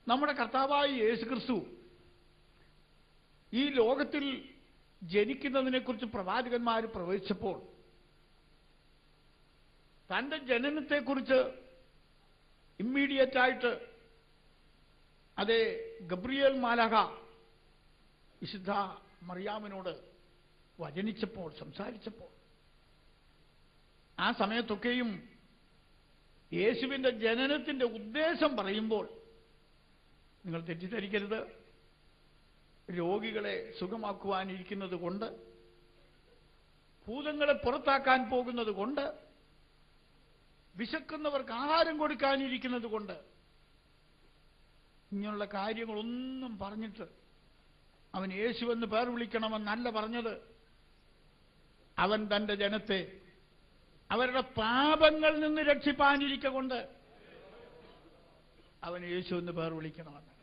നമ്മുടെ കർത്താവായ യേശുക്രിസ്തു ഈ ലോകത്തിൽ ജനിക്കുന്നതിനെക്കുറിച്ച് പ്രവാചകന്മാർ പ്രവചിച്ചപ്പോൾ തന്റെ ജനനത്തെക്കുറിച്ച് ഇമ്മീഡിയറ്റായിട്ട് അതേ ഗബ്രിയേൽ മാലാഖ വിശുദ്ധ മറിയാമിനോട് വചനിച്ചപ്പോൾ, സംസാരിച്ചപ്പോൾ, ആ സമയത്തൊക്കെയും യേശുവിന്റെ ജനനത്തിന്റെ ഉദ്ദേശം പറയുമ്പോൾ നിങ്ങൾ തെറ്റിദ്ധരിക്കരുത്. രോഗികളെ സുഖമാക്കുവാനിരിക്കുന്നത് കൊണ്ട്, ഭൂതങ്ങളെ പുറത്താക്കാൻ പോകുന്നത് കൊണ്ട്, വിശക്കുന്നവർക്ക് ആഹാരം കൊടുക്കാനിരിക്കുന്നത് കൊണ്ട്, ഇങ്ങനെയുള്ള കാര്യങ്ങളൊന്നും പറഞ്ഞിട്ട് അവൻ യേശുവെന്ന് പേർ വിളിക്കണമെന്നല്ല പറഞ്ഞത്. അവൻ തന്റെ ജനത്തെ അവരുടെ പാപങ്ങളിൽ നിന്ന് രക്ഷിപ്പാനിരിക്കൊണ്ട് അവൻ യേശുവെന്ന് പേർ വിളിക്കണമെന്ന്.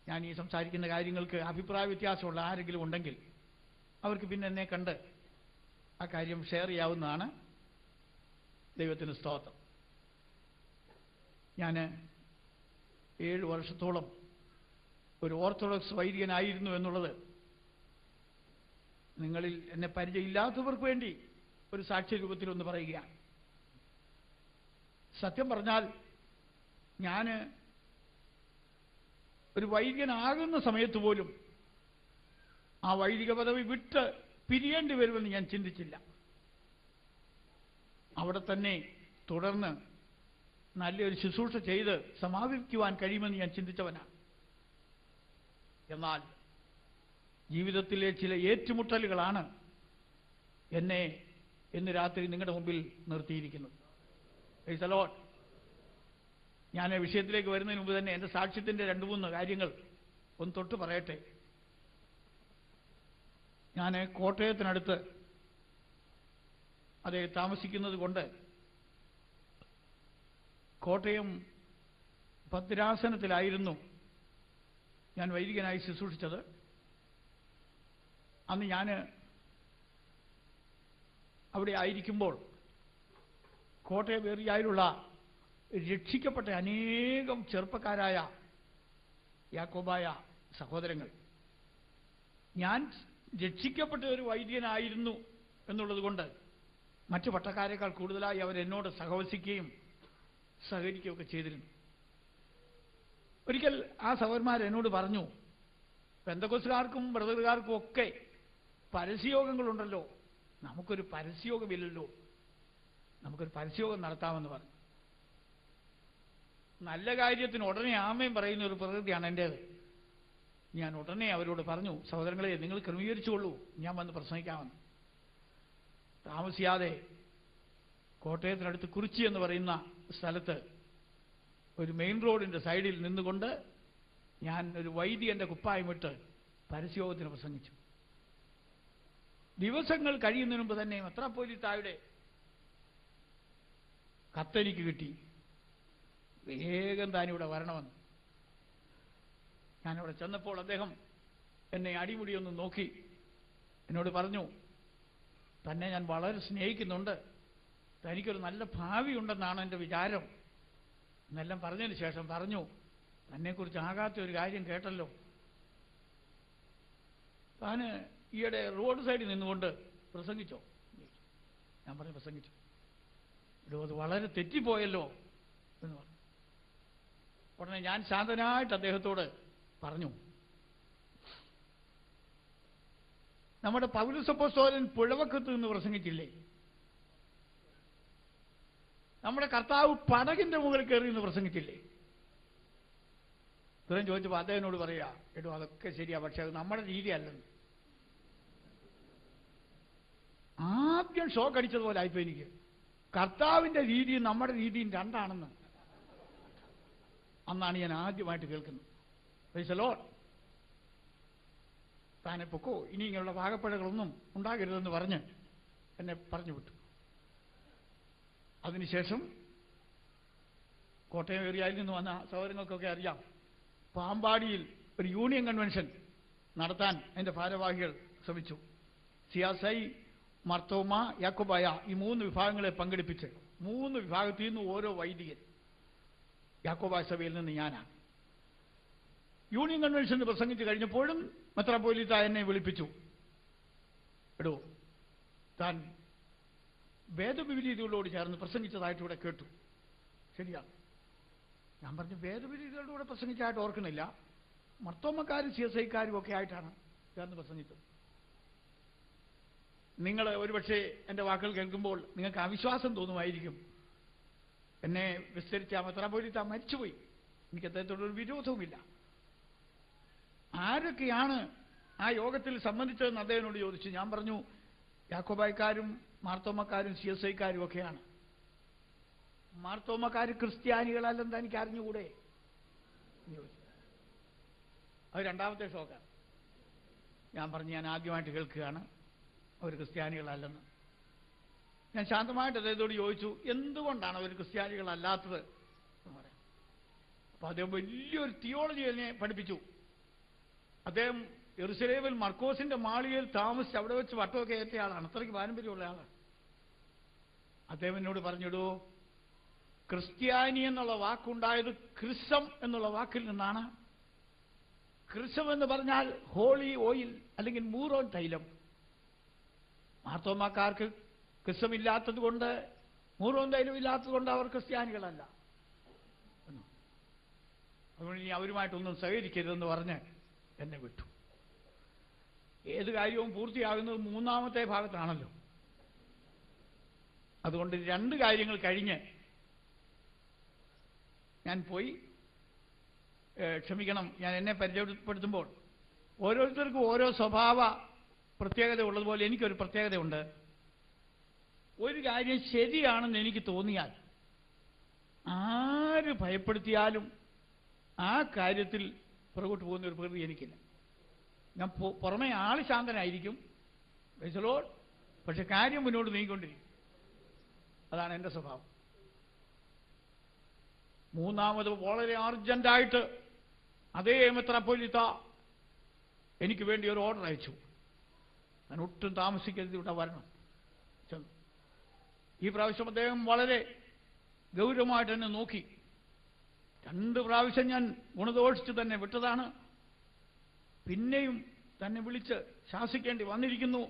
ഞാൻ ഈ സംസാരിക്കുന്ന കാര്യങ്ങൾക്ക് അഭിപ്രായ വ്യത്യാസമുള്ള ആരെങ്കിലും ഉണ്ടെങ്കിൽ അവർക്ക് പിന്നെ എന്നെ കണ്ട് ആ കാര്യം ഷെയർ ചെയ്യാവുന്നതാണ്. ദൈവത്തിന് സ്തോത്രം. ഞാൻ 7 വർഷത്തോളം ഒരു ഓർത്തഡോക്സ് വൈദികനായിരുന്നു എന്നുള്ളത് നിങ്ങളിൽ എന്നെ പരിചയമില്ലാത്തവർക്ക് വേണ്ടി ഒരു സാക്ഷ്യ രൂപത്തിലൊന്ന് പറയുകയാണ്. സത്യം പറഞ്ഞാൽ ഞാൻ ഒരു വൈദികനാകുന്ന സമയത്ത് പോലും ആ വൈദിക പദവി വിട്ട് പിരിയേണ്ടി വരുമെന്ന് ഞാൻ ചിന്തിച്ചില്ല. അവിടെ തന്നെ തുടർന്ന് നല്ലൊരു ശുശ്രൂഷ ചെയ്ത് സമാപിക്കുവാൻ കഴിയുമെന്ന് ഞാൻ ചിന്തിച്ചവനാണ്. എന്നാൽ ജീവിതത്തിലെ ചില ഏറ്റുമുട്ടലുകളാണ് എന്നെ ഇന്ന് രാത്രി നിങ്ങളുടെ മുമ്പിൽ നിർത്തിയിരിക്കുന്നത്. Praise the lord. ഞാൻ വിഷയത്തിലേക്ക് വരുന്നതിന് മുമ്പ് തന്നെ എൻ്റെ സാക്ഷ്യത്തിൻ്റെ 2-3 കാര്യങ്ങൾ ഒന്ന് തൊട്ട് പറയട്ടെ. ഞാൻ കോട്ടയത്തിനടുത്ത് അതേ താമസിക്കുന്നത് കൊണ്ട് കോട്ടയം ഭദ്രാസനത്തിലായിരുന്നു ഞാൻ വൈദികനായി ശുശ്രൂഷിച്ചത്. അന്ന് ഞാൻ അവിടെ ആയിരിക്കുമ്പോൾ കോട്ടയം ഏരിയയിലുള്ള രക്ഷിക്കപ്പെട്ട അനേകം ചെറുപ്പക്കാരായ യാക്കോബായ സഹോദരങ്ങൾ, ഞാൻ രക്ഷിക്കപ്പെട്ട ഒരു വൈദികനായിരുന്നു എന്നുള്ളത് കൊണ്ട് മറ്റു പട്ടക്കാരേക്കാൾ കൂടുതലായി അവരെന്നോട് സഹവസിക്കുകയും സഹകരിക്കുകയൊക്കെ ചെയ്തിരുന്നു. ഒരിക്കൽ ആ സഹോദരന്മാർ എന്നോട് പറഞ്ഞു, പെന്തക്കോസ്തുകാർക്കും ബ്രദറുകാർക്കും ഒക്കെ പരസ്യയോഗങ്ങളുണ്ടല്ലോ, നമുക്കൊരു പരസ്യയോഗമില്ലല്ലോ, നമുക്കൊരു പരസ്യയോഗം നടത്താമെന്ന് പറഞ്ഞു. നല്ല കാര്യത്തിന് ഉടനെ ആമയും പറയുന്ന ഒരു പ്രകൃതിയാണ് എൻ്റേത്. ഞാൻ ഉടനെ അവരോട് പറഞ്ഞു, സഹോദരങ്ങളെ നിങ്ങൾ ക്രമീകരിച്ചുകൊള്ളൂ, ഞാൻ വന്ന് പ്രസംഗിക്കാമെന്ന്. താമസിയാതെ കോട്ടയത്തിനടുത്ത് കുറിച്ചി എന്ന് പറയുന്ന സ്ഥലത്ത് ഒരു മെയിൻ റോഡിൻ്റെ സൈഡിൽ നിന്നുകൊണ്ട് ഞാൻ ഒരു വൈദികന്റെ കുപ്പായമിട്ട് പരസ്യയോഗത്തിന് പ്രസംഗിച്ചു. ദിവസങ്ങൾ കഴിയുന്നതിന് മുമ്പ് തന്നെ മെത്രാപ്പോലീത്തായുടെ കത്തെനിക്ക് കിട്ടി, വേഗം താനിവിടെ വരണമെന്ന്. ഞാനവിടെ ചെന്നപ്പോൾ അദ്ദേഹം എന്നെ അടിമുടിയൊന്ന് നോക്കി എന്നോട് പറഞ്ഞു, തന്നെ ഞാൻ വളരെ സ്നേഹിക്കുന്നുണ്ട്, തനിക്കൊരു നല്ല ഭാവിയുണ്ടെന്നാണ് എൻ്റെ വിചാരം എന്നെല്ലാം പറഞ്ഞതിന് ശേഷം പറഞ്ഞു, തന്നെക്കുറിച്ച് ആകാത്ത ഒരു കാര്യം കേട്ടല്ലോ, താന് ഈയിടെ റോഡ് സൈഡിൽ നിന്നുകൊണ്ട് പ്രസംഗിച്ചോ? ഞാൻ പറഞ്ഞു പ്രസംഗിച്ചു. അത് വളരെ തെറ്റിപ്പോയല്ലോ എന്ന് പറഞ്ഞു. ഉടനെ ഞാൻ ശാന്തനായിട്ട് അദ്ദേഹത്തോട് പറഞ്ഞു, നമ്മുടെ പൗലോസ് അപ്പോസ്തലൻ പുഴവക്കത്ത് നിന്ന് പ്രസംഗിച്ചില്ലേ? നമ്മുടെ കർത്താവ് പടകിന്റെ മുകളിൽ കയറി നിന്ന് പ്രസംഗിച്ചില്ലേ? ഇത്രയും ചോദിച്ചപ്പോൾ അദ്ദേഹത്തിനോട് പറയാ, കേട്ടോ അതൊക്കെ ശരിയാ, പക്ഷെ അത് നമ്മുടെ രീതിയല്ലെന്ന്. ആദ്യം ഷോക്ക് അടിച്ചതുപോലെ ആയിപ്പോ എനിക്ക്. കർത്താവിന്റെ രീതിയും നമ്മുടെ രീതിയും രണ്ടാണെന്ന് അന്നാണ് ഞാൻ ആദ്യമായിട്ട് കേൾക്കുന്നത്. Price the Lord. താനെ പൊക്കോ, ഇനി ഇങ്ങനെയുള്ള ഭാഗപ്പഴകളൊന്നും ഉണ്ടാകരുതെന്ന് പറഞ്ഞ് എന്നെ പറഞ്ഞു വിട്ടു. അതിനുശേഷം കോട്ടയം ഏരിയയിൽ നിന്ന് വന്ന സഹോദരങ്ങൾക്കൊക്കെ അറിയാം, പാമ്പാടിയിൽ ഒരു യൂണിയൻ കൺവെൻഷൻ നടത്താൻ എൻ്റെ ഭാരവാഹികൾ ശ്രമിച്ചു. സിയാസൈ, മർത്തോമ, യാക്കോബായ ഈ 3 വിഭാഗങ്ങളെ പങ്കെടുപ്പിച്ച് 3 വിഭാഗത്തിൽ നിന്ന് ഓരോ വൈദികൻ യാക്കോബായ സഭയിൽ നിന്ന് ഞാനാണ്. യൂണിയൻ കൺവെൻഷന് പ്രസംഗിച്ച് കഴിഞ്ഞപ്പോഴും മെത്രാപ്പോലീത്ത എന്നെ വിളിപ്പിച്ചു. എടോ, താൻ വേദവിപരീതകളോട് ചേർന്ന് പ്രസംഗിച്ചതായിട്ട് ഇവിടെ കേട്ടു, ശരിയാണ്? ഞാൻ പറഞ്ഞു, വേദവിപരീതകളുടെ കൂടെ പ്രസംഗിച്ചായിട്ട് ഓർക്കണില്ല, മർത്തോമക്കാരും CSIക്കാരും ഒക്കെ ആയിട്ടാണ് ചേർന്ന് പ്രസംഗിച്ചത്. നിങ്ങൾ ഒരുപക്ഷെ എൻ്റെ വാക്കുകൾ കേൾക്കുമ്പോൾ നിങ്ങൾക്ക് അവിശ്വാസം തോന്നുമായിരിക്കും. എന്നെ വിസ്തരിച്ച മെത്രാപ്പോലീത്ത മരിച്ചുപോയി, എനിക്ക് അദ്ദേഹത്തോടൊരു വിരോധവുമില്ല. ആരൊക്കെയാണ് ആ യോഗത്തിൽ സംബന്ധിച്ചതെന്ന് അദ്ദേഹത്തിനോട് ചോദിച്ചു. ഞാൻ പറഞ്ഞു, യാക്കോബായക്കാരും മാർത്തോമക്കാരും CSIക്കാരും ഒക്കെയാണ്. മാർത്തോമക്കാർ ക്രിസ്ത്യാനികളല്ലെന്ന് എനിക്ക് അറിഞ്ഞുകൂടെ? അത് രണ്ടാമത്തെ ഷോക്കാണ്. ഞാൻ പറഞ്ഞു, ഞാൻ ആദ്യമായിട്ട് കേൾക്കുകയാണ് അവർ ക്രിസ്ത്യാനികളല്ലെന്ന്. ഞാൻ ശാന്തമായിട്ട് അദ്ദേഹത്തോട് ചോദിച്ചു, എന്തുകൊണ്ടാണ് അവർ ക്രിസ്ത്യാനികളല്ലാത്തത് എന്ന് പറയാം. അപ്പൊ അദ്ദേഹം വലിയൊരു തിയോളജി എന്നെ പഠിപ്പിച്ചു. അദ്ദേഹം യെരുശലേമിൽ മർക്കോസിന്റെ മാളികയിൽ താമസിച്ച് അവിടെ വെച്ച് വട്ടമൊക്കെ ഏറ്റ ആളാണ്, അത്രയ്ക്ക് പാരമ്പര്യമുള്ള ആളാണ്. അദ്ദേഹം എന്നോട് പറഞ്ഞിടൂ, ക്രിസ്ത്യാനി എന്നുള്ള വാക്കുണ്ടായത് ക്രിസം എന്നുള്ള വാക്കിൽ നിന്നാണ്. ക്രിസം എന്ന് പറഞ്ഞാൽ ഹോളി ഓയിൽ അല്ലെങ്കിൽ മൂറോൻ തൈലം. മാർത്തോമാക്കാർക്ക് ക്രിസമില്ലാത്തത് കൊണ്ട്, മൂറോൻ തൈലം ഇല്ലാത്തത് കൊണ്ട് അവർ ക്രിസ്ത്യാനികളല്ല. അതുകൊണ്ട് ഇനി അവരുമായിട്ടൊന്നും സഹകരിക്കരുതെന്ന് പറഞ്ഞ് എന്നെ വിട്ടു. ഏത് കാര്യവും പൂർത്തിയാകുന്നത് മൂന്നാമത്തെ ഭാഗത്താണല്ലോ. അതുകൊണ്ട് രണ്ട് കാര്യങ്ങൾ കഴിഞ്ഞ് ഞാൻ പോയി. ക്ഷമിക്കണം, ഞാൻ എന്നെ പരിചയപ്പെടുത്തുമ്പോൾ ഓരോരുത്തർക്കും ഓരോ സ്വഭാവ പ്രത്യേകത ഉള്ളതുപോലെ എനിക്കൊരു പ്രത്യേകതയുണ്ട്. ഒരു കാര്യം ശരിയാണെന്ന് എനിക്ക് തോന്നിയാൽ ആര് ഭയപ്പെടുത്തിയാലും ആ കാര്യത്തിൽ പുറകോട്ട് പോകുന്ന ഒരു പ്രകൃതി എനിക്കില്ല. ഞാൻ പുറമെ ആള് ശാന്തനായിരിക്കും, പക്ഷെ കാര്യം മുന്നോട്ട് നീങ്ങിക്കൊണ്ടിരിക്കും. അതാണ് എൻ്റെ സ്വഭാവം. മൂന്നാമത് വളരെ അർജന്റായിട്ട് അതേ മെത്രാപ്പോലീത്ത എനിക്ക് വേണ്ടി ഒരു ഓർഡർ അയച്ചു. ഞാൻ ഒട്ടും താമസിക്കരുത്, ഇവിടെ വരണം. ഈ പ്രാവശ്യം അദ്ദേഹം വളരെ ഗൗരവമായിട്ട് എന്നെ നോക്കി. 2 പ്രാവശ്യം ഞാൻ ഗുണദോഷിച്ച് തന്നെ വിട്ടതാണ്. പിന്നെയും തന്നെ വിളിച്ച് ശാസിക്കേണ്ടി വന്നിരിക്കുന്നു.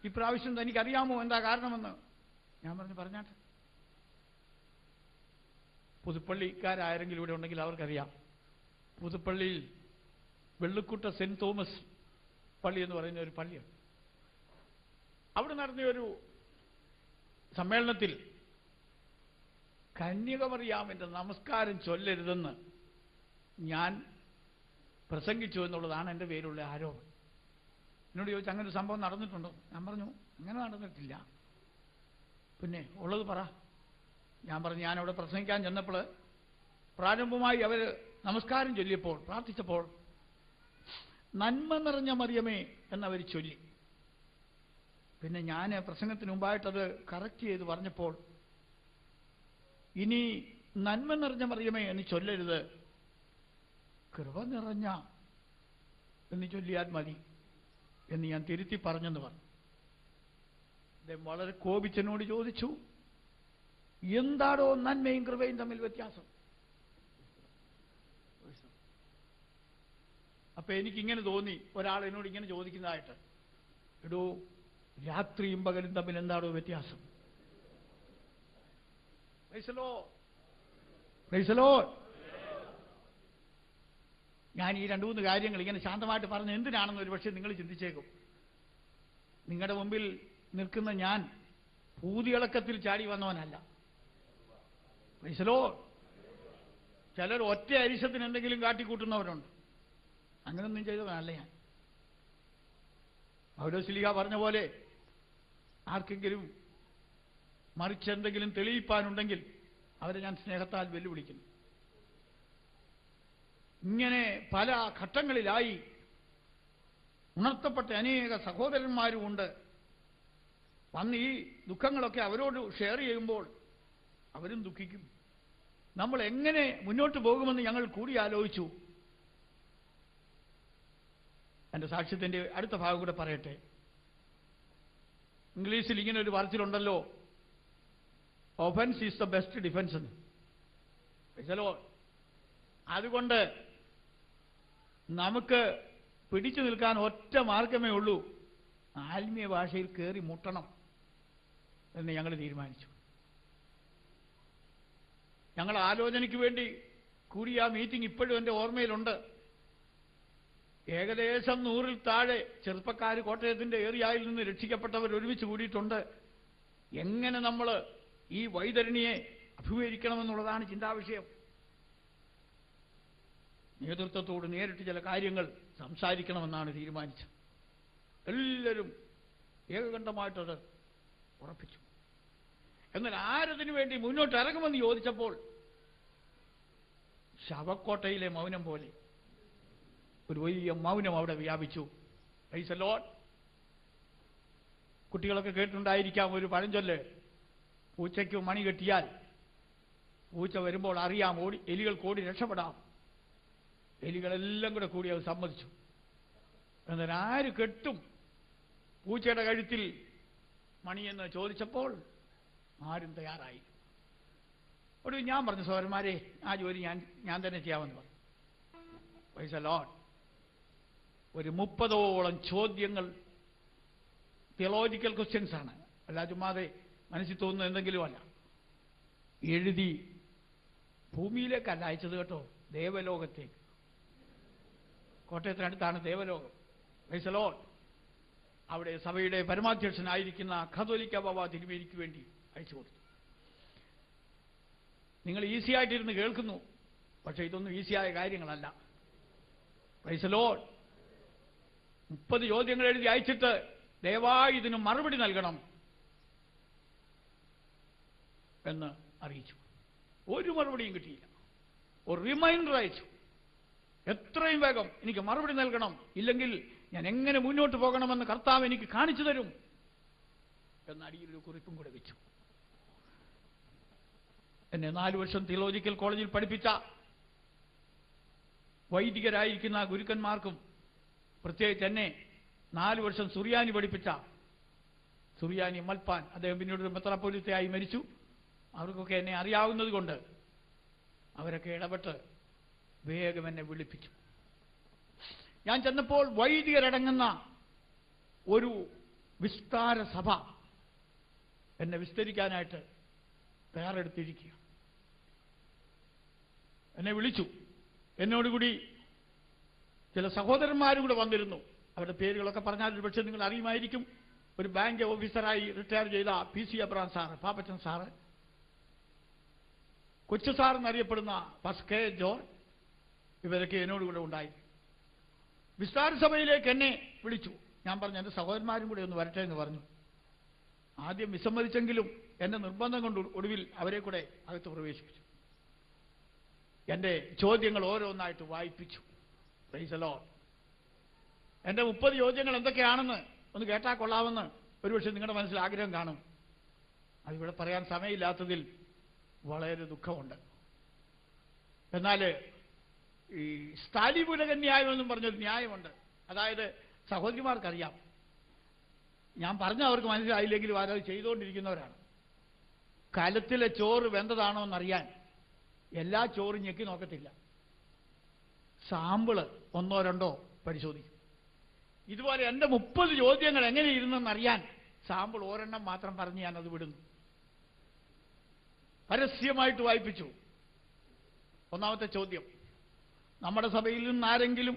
ഇപ്രാവശ്യം തനിക്കറിയാമോ എന്താ കാരണമെന്ന്? ഞാൻ പറഞ്ഞാട്ടെ. പുതുപ്പള്ളിക്കാരാരെങ്കിലും ഇവിടെ ഉണ്ടെങ്കിൽ അവർക്കറിയാം. പുതുപ്പള്ളിയിൽ വെള്ളിക്കുട്ട സെന്റ് തോമസ് പള്ളി എന്ന് പറയുന്ന ഒരു പള്ളിയാണ്. അവിടെ നടന്ന ഒരു സമ്മേളനത്തിൽ കന്യകമറിയാമിന്റെ നമസ്കാരം ചൊല്ലരുതെന്ന് ഞാൻ പ്രസംഗിച്ചു എന്നുള്ളതാണ് എൻ്റെ പേരുള്ള ആരോപണം. എന്നോട് ചോദിച്ചു, അങ്ങനെ ഒരു സംഭവം നടന്നിട്ടുണ്ടോ? ഞാൻ പറഞ്ഞു, അങ്ങനെ നടന്നിട്ടില്ല. പിന്നെ ഉള്ളത് പറ. ഞാൻ പറഞ്ഞു, ഞാനവിടെ പ്രസംഗിക്കാൻ ചെന്നപ്പോൾ പ്രാരംഭമായി അവർ നമസ്കാരം ചൊല്ലിയപ്പോൾ, പ്രാർത്ഥിച്ചപ്പോൾ നന്മ നിറഞ്ഞ മറിയമേ എന്നവർ ചൊല്ലി. പിന്നെ ഞാൻ പ്രസംഗത്തിന് മുമ്പായിട്ടത് കറക്റ്റ് ചെയ്ത് പറഞ്ഞപ്പോൾ, ഇനി നന്മ നിറഞ്ഞ മറിയമേ എന്ന് ചൊല്ലരുത്, കൃപ നിറഞ്ഞ എന്ന് ചൊല്ലിയാൽ മതി എന്ന് ഞാൻ തിരുത്തി പറഞ്ഞെന്ന് പറഞ്ഞു. അദ്ദേഹം വളരെ കോപിച്ചെന്നോട് ചോദിച്ചു, എന്താണോ നന്മയും കൃപയും തമ്മിൽ വ്യത്യാസം? അപ്പൊ എനിക്കിങ്ങനെ തോന്നി, ഒരാൾ എന്നോട് ഇങ്ങനെ ചോദിക്കുന്നതായിട്ട്, എടോ രാത്രിയും പകലും തമ്മിൽ എന്താണോ വ്യത്യാസം? ഞാൻ ഈ 2-3 കാര്യങ്ങൾ ഇങ്ങനെ ശാന്തമായിട്ട് പറഞ്ഞ് എന്തിനാണെന്ന് ഒരു പക്ഷേ നിങ്ങൾ ചിന്തിച്ചേക്കും. നിങ്ങളുടെ മുമ്പിൽ നിൽക്കുന്ന ഞാൻ പൂതിയിളക്കത്തിൽ ചാടി വന്നവനല്ല. ചിലർ ഒറ്റ അരിശത്തിന് എന്തെങ്കിലും കാട്ടിക്കൂട്ടുന്നവരുണ്ട്. അങ്ങനൊന്നും ചെയ്തവനല്ല ഞാൻ. പൗലോസ്ലീഹ പറഞ്ഞ പോലെ ആർക്കെങ്കിലും മറിച്ചെന്തെങ്കിലും തെളിയിപ്പാനുണ്ടെങ്കിൽ അവരെ ഞാൻ സ്നേഹത്താൽ വെല്ലുവിളിക്കുന്നു. ഇങ്ങനെ പല ഘട്ടങ്ങളിലായി ഉണർത്തപ്പെട്ട അനേക സഹോദരന്മാരുമുണ്ട്. വന്ന് ഈ ദുഃഖങ്ങളൊക്കെ അവരോട് ഷെയർ ചെയ്യുമ്പോൾ അവരും ദുഃഖിക്കും. നമ്മൾ എങ്ങനെ മുന്നോട്ട് പോകുമെന്ന് ഞങ്ങൾ കൂടി ആലോചിച്ചു. എൻ്റെ സാക്ഷ്യത്തിൻ്റെ അടുത്ത ഭാഗം കൂടെ പറയട്ടെ. ഇംഗ്ലീഷിൽ ഇങ്ങനെ ഒരു പറച്ചിലുണ്ടല്ലോ, offence is the best defence എന്ന്. അതുകൊണ്ട് നമുക്ക് പിടിച്ചു നിൽക്കാൻ ഒറ്റ മാർഗമേ ഉള്ളൂ, ആത്മീയ ഭാഷയിൽ കയറി മുട്ടണം എന്ന് ഞങ്ങൾ തീരുമാനിച്ചു. ഞങ്ങൾ ആലോചനയ്ക്ക് വേണ്ടി കൂടിയ ആ മീറ്റിംഗ് ഇപ്പോഴും എൻ്റെ ഓർമ്മയിലുണ്ട്. ഏകദേശം 100-ൽ താഴെ ചെറുപ്പക്കാർ കോട്ടയത്തിൻ്റെ ഏറിയയിൽ നിന്ന് രക്ഷിക്കപ്പെട്ടവർ ഒരുമിച്ച് കൂടിയിട്ടുണ്ട്. എങ്ങനെ നമ്മൾ ഈ വൈതരണിയെ അഭിമുഖീകരിക്കണമെന്നുള്ളതാണ് ചിന്താവിഷയം. നേതൃത്വത്തോട് നേരിട്ട് ചില കാര്യങ്ങൾ സംസാരിക്കണമെന്നാണ് തീരുമാനിച്ചത്. എല്ലാവരും ഏകകണ്ഠമായിട്ടത് ഉറപ്പിച്ചു. എന്നാൽ ആരതിനു വേണ്ടി മുന്നോട്ട് ഇറങ്ങുമെന്ന് ചോദിച്ചപ്പോൾ ശവക്കോട്ടയിലെ മൗനം പോലെ ഒരു വലിയ മൗനം അവിടെ വ്യാപിച്ചു. Price the Lord. കുട്ടികളൊക്കെ കേട്ടിട്ടുണ്ടായിരിക്കാം ഒരു പഴഞ്ചൊല്ല്, പൂച്ചയ്ക്ക് മണി കെട്ടിയാൽ പൂച്ച വരുമ്പോൾ അറിയാം എലികൾക്ക് ഓടി രക്ഷപ്പെടാം. എലികളെല്ലാം കൂടി അത് സമ്മതിച്ചു. എന്നാൽ ആര് കെട്ടും പൂച്ചയുടെ കഴുത്തിൽ മണിയെന്ന് ചോദിച്ചപ്പോൾ ആരും തയ്യാറായി. ഒടുവിൽ ഞാൻ പറഞ്ഞു, സഹോദരന്മാരെ, ആ ജോലി ഞാൻ തന്നെ ചെയ്യാമെന്ന് പറഞ്ഞു. Price the Lord. ഒരു 30ഓളം ചോദ്യങ്ങൾ തിയോളജിക്കൽ ക്വസ്റ്റ്യൻസ് ആണ്, അല്ല ചുമ്മാതെ മനസ്സിൽ തോന്നുന്ന എന്തെങ്കിലും അല്ല. എഴുതി ഭൂമിയിലേക്കല്ല അയച്ചത് കേട്ടോ, ദേവലോകത്തേക്ക്. കോട്ടയത്തിനടുത്താണ് ദേവലോകം. Praise the lord. അവിടെ സഭയുടെ പരമാധ്യക്ഷനായിരിക്കുന്ന കത്തോലിക്ക ബാബ തിരുമേനിക്ക് വേണ്ടി അയച്ചു കൊടുത്തു. നിങ്ങൾ ഈസിയായിട്ടിരുന്ന് കേൾക്കുന്നു, പക്ഷെ ഇതൊന്നും ഈസിയായ കാര്യങ്ങളല്ല. Price the Lord. 30 ചോദ്യങ്ങൾ എഴുതി അയച്ചിട്ട് ദയവായി ഇതിന് മറുപടി നൽകണം എന്ന് അറിയിച്ചു. ഒരു മറുപടിയും കിട്ടിയില്ല. ഒരു റിമൈൻഡർ അയച്ചു, എത്രയും വേഗം എനിക്ക് മറുപടി നൽകണം, ഇല്ലെങ്കിൽ ഞാൻ എങ്ങനെ മുന്നോട്ട് പോകണമെന്ന് കർത്താവ് എനിക്ക് കാണിച്ചു തരും എന്ന അടിയിലൊരു കുറിപ്പും കൂടെ വെച്ചു. എന്നെ 4 വർഷം തിയോളജിക്കൽ കോളേജിൽ പഠിപ്പിച്ച വൈദികരായിരിക്കുന്ന ഗുരുക്കന്മാർക്കും, പ്രത്യേകിച്ച് എന്നെ 4 വർഷം സുറിയാനി പഠിപ്പിച്ച സുറിയാനി മൽപ്പാൻ, അദ്ദേഹം പിന്നീട് മെത്രാപ്പോലീത്തയായി മരിച്ചു, അവർക്കൊക്കെ എന്നെ അറിയാവുന്നത് കൊണ്ട് അവരൊക്കെ ഇടപെട്ട് വേഗം എന്നെ വിളിപ്പിച്ചു. ഞാൻ ചെന്നപ്പോൾ വൈദികരടങ്ങുന്ന ഒരു വിസ്താര സഭ എന്നെ വിസ്തരിക്കാനായിട്ട് തയ്യാറെടുത്തിരിക്കുക. എന്നെ വിളിച്ചു. എന്നോടുകൂടി ചില സഹോദരന്മാരും കൂടെ വന്നിരുന്നു. അവരുടെ പേരുകളൊക്കെ പറഞ്ഞാൽ ഒരു പക്ഷേ നിങ്ങൾ അറിയുമായിരിക്കും. ഒരു ബാങ്ക് ഓഫീസറായി റിട്ടയർ ചെയ്ത PC Abraham sir, Pappachan sir, കൊച്ചു സാർ എന്നറിയപ്പെടുന്ന K. ജോർജ്, ഇവരൊക്കെ എന്നോടുകൂടെ ഉണ്ടായി. വിസ്താര സഭയിലേക്ക് എന്നെ വിളിച്ചു. ഞാൻ പറഞ്ഞു എൻ്റെ സഹോദരന്മാരും കൂടെ ഒന്ന് വരട്ടെ എന്ന് പറഞ്ഞു. ആദ്യം വിസമ്മതിച്ചെങ്കിലും എന്നെ നിർബന്ധം കൊണ്ട് ഒടുവിൽ അവരെ കൂടെ അകത്ത് പ്രവേശിപ്പിച്ചു. എൻ്റെ ചോദ്യങ്ങൾ ഓരോന്നായിട്ട് വായിപ്പിച്ചു. Price the Lord. എൻ്റെ 30 ചോദ്യങ്ങൾ എന്തൊക്കെയാണെന്ന് ഒന്ന് കേട്ടാൽ കൊള്ളാമെന്ന് ഒരുപക്ഷെ നിങ്ങളുടെ മനസ്സിൽ ആഗ്രഹം കാണും. അതിവിടെ പറയാൻ സമയമില്ലാത്തതിൽ വളരെ ദുഃഖമുണ്ട്. എന്നാൽ ഈ സ്ഥാലിപുലക ന്യായമെന്നും പറഞ്ഞൊരു ന്യായമുണ്ട്. അതായത് സഹോദരിമാർക്കറിയാം, ഞാൻ പറഞ്ഞ അവർക്ക് മനസ്സിലായില്ലെങ്കിലും ആരത് ചെയ്തുകൊണ്ടിരിക്കുന്നവരാണ്. കലത്തിലെ ചോറ് വെന്തതാണോ എന്നറിയാൻ എല്ലാ ചോറും ഞെക്കി നോക്കത്തില്ല, സാമ്പിള് 1-2 പരിശോധിക്കും. ഇതുപോലെ എൻ്റെ 30 ചോദ്യങ്ങൾ എങ്ങനെ ഇരുന്നെന്നറിയാൻ സാമ്പിൾ 1 മാത്രം പറഞ്ഞ് ഞാനത് വിടുന്നു. പരസ്യമായിട്ട് വായിപ്പിച്ചു. ഒന്നാമത്തെ ചോദ്യം, നമ്മുടെ സഭയിൽ നിന്ന് ആരെങ്കിലും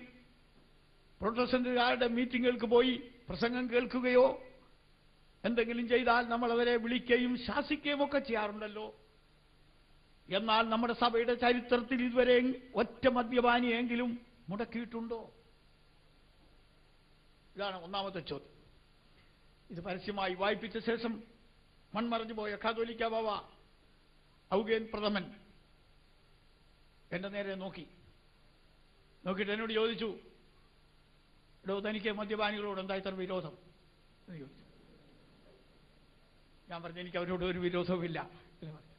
പ്രൊട്ടസ്റ്റന്റുകാരുടെ മീറ്റിങ്ങുകൾക്ക് പോയി പ്രസംഗം കേൾക്കുകയോ എന്തെങ്കിലും ചെയ്താൽ നമ്മൾ അവരെ വിളിക്കുകയും ശാസിക്കുകയും ഒക്കെ ചെയ്യാറുണ്ടല്ലോ. എന്നാൽ നമ്മുടെ സഭയുടെ ചരിത്രത്തിൽ ഇതുവരെ ഒറ്റ മദ്യപാനിയെങ്കിലും മുടക്കിയിട്ടുണ്ടോ? ഇതാണ് ഒന്നാമത്തെ ചോദ്യം. ഇത് പരസ്യമായി വായിപ്പിച്ച ശേഷം മൺമറഞ്ഞു പോയ കാതോലിക്ക ബാവ ഔഗേൻ പ്രഥമൻ എന്റെ നേരെ നോക്കിയിട്ട് എന്നോട് ചോദിച്ചു, എടോ തനിക്ക് മദ്യപാനികളോട് എന്താ ഇത്ര വിരോധം എന്ന് ചോദിച്ചു. ഞാൻ പറഞ്ഞു എനിക്ക് അവരോട് ഒരു വിരോധവുമില്ല എന്ന് പറഞ്ഞു.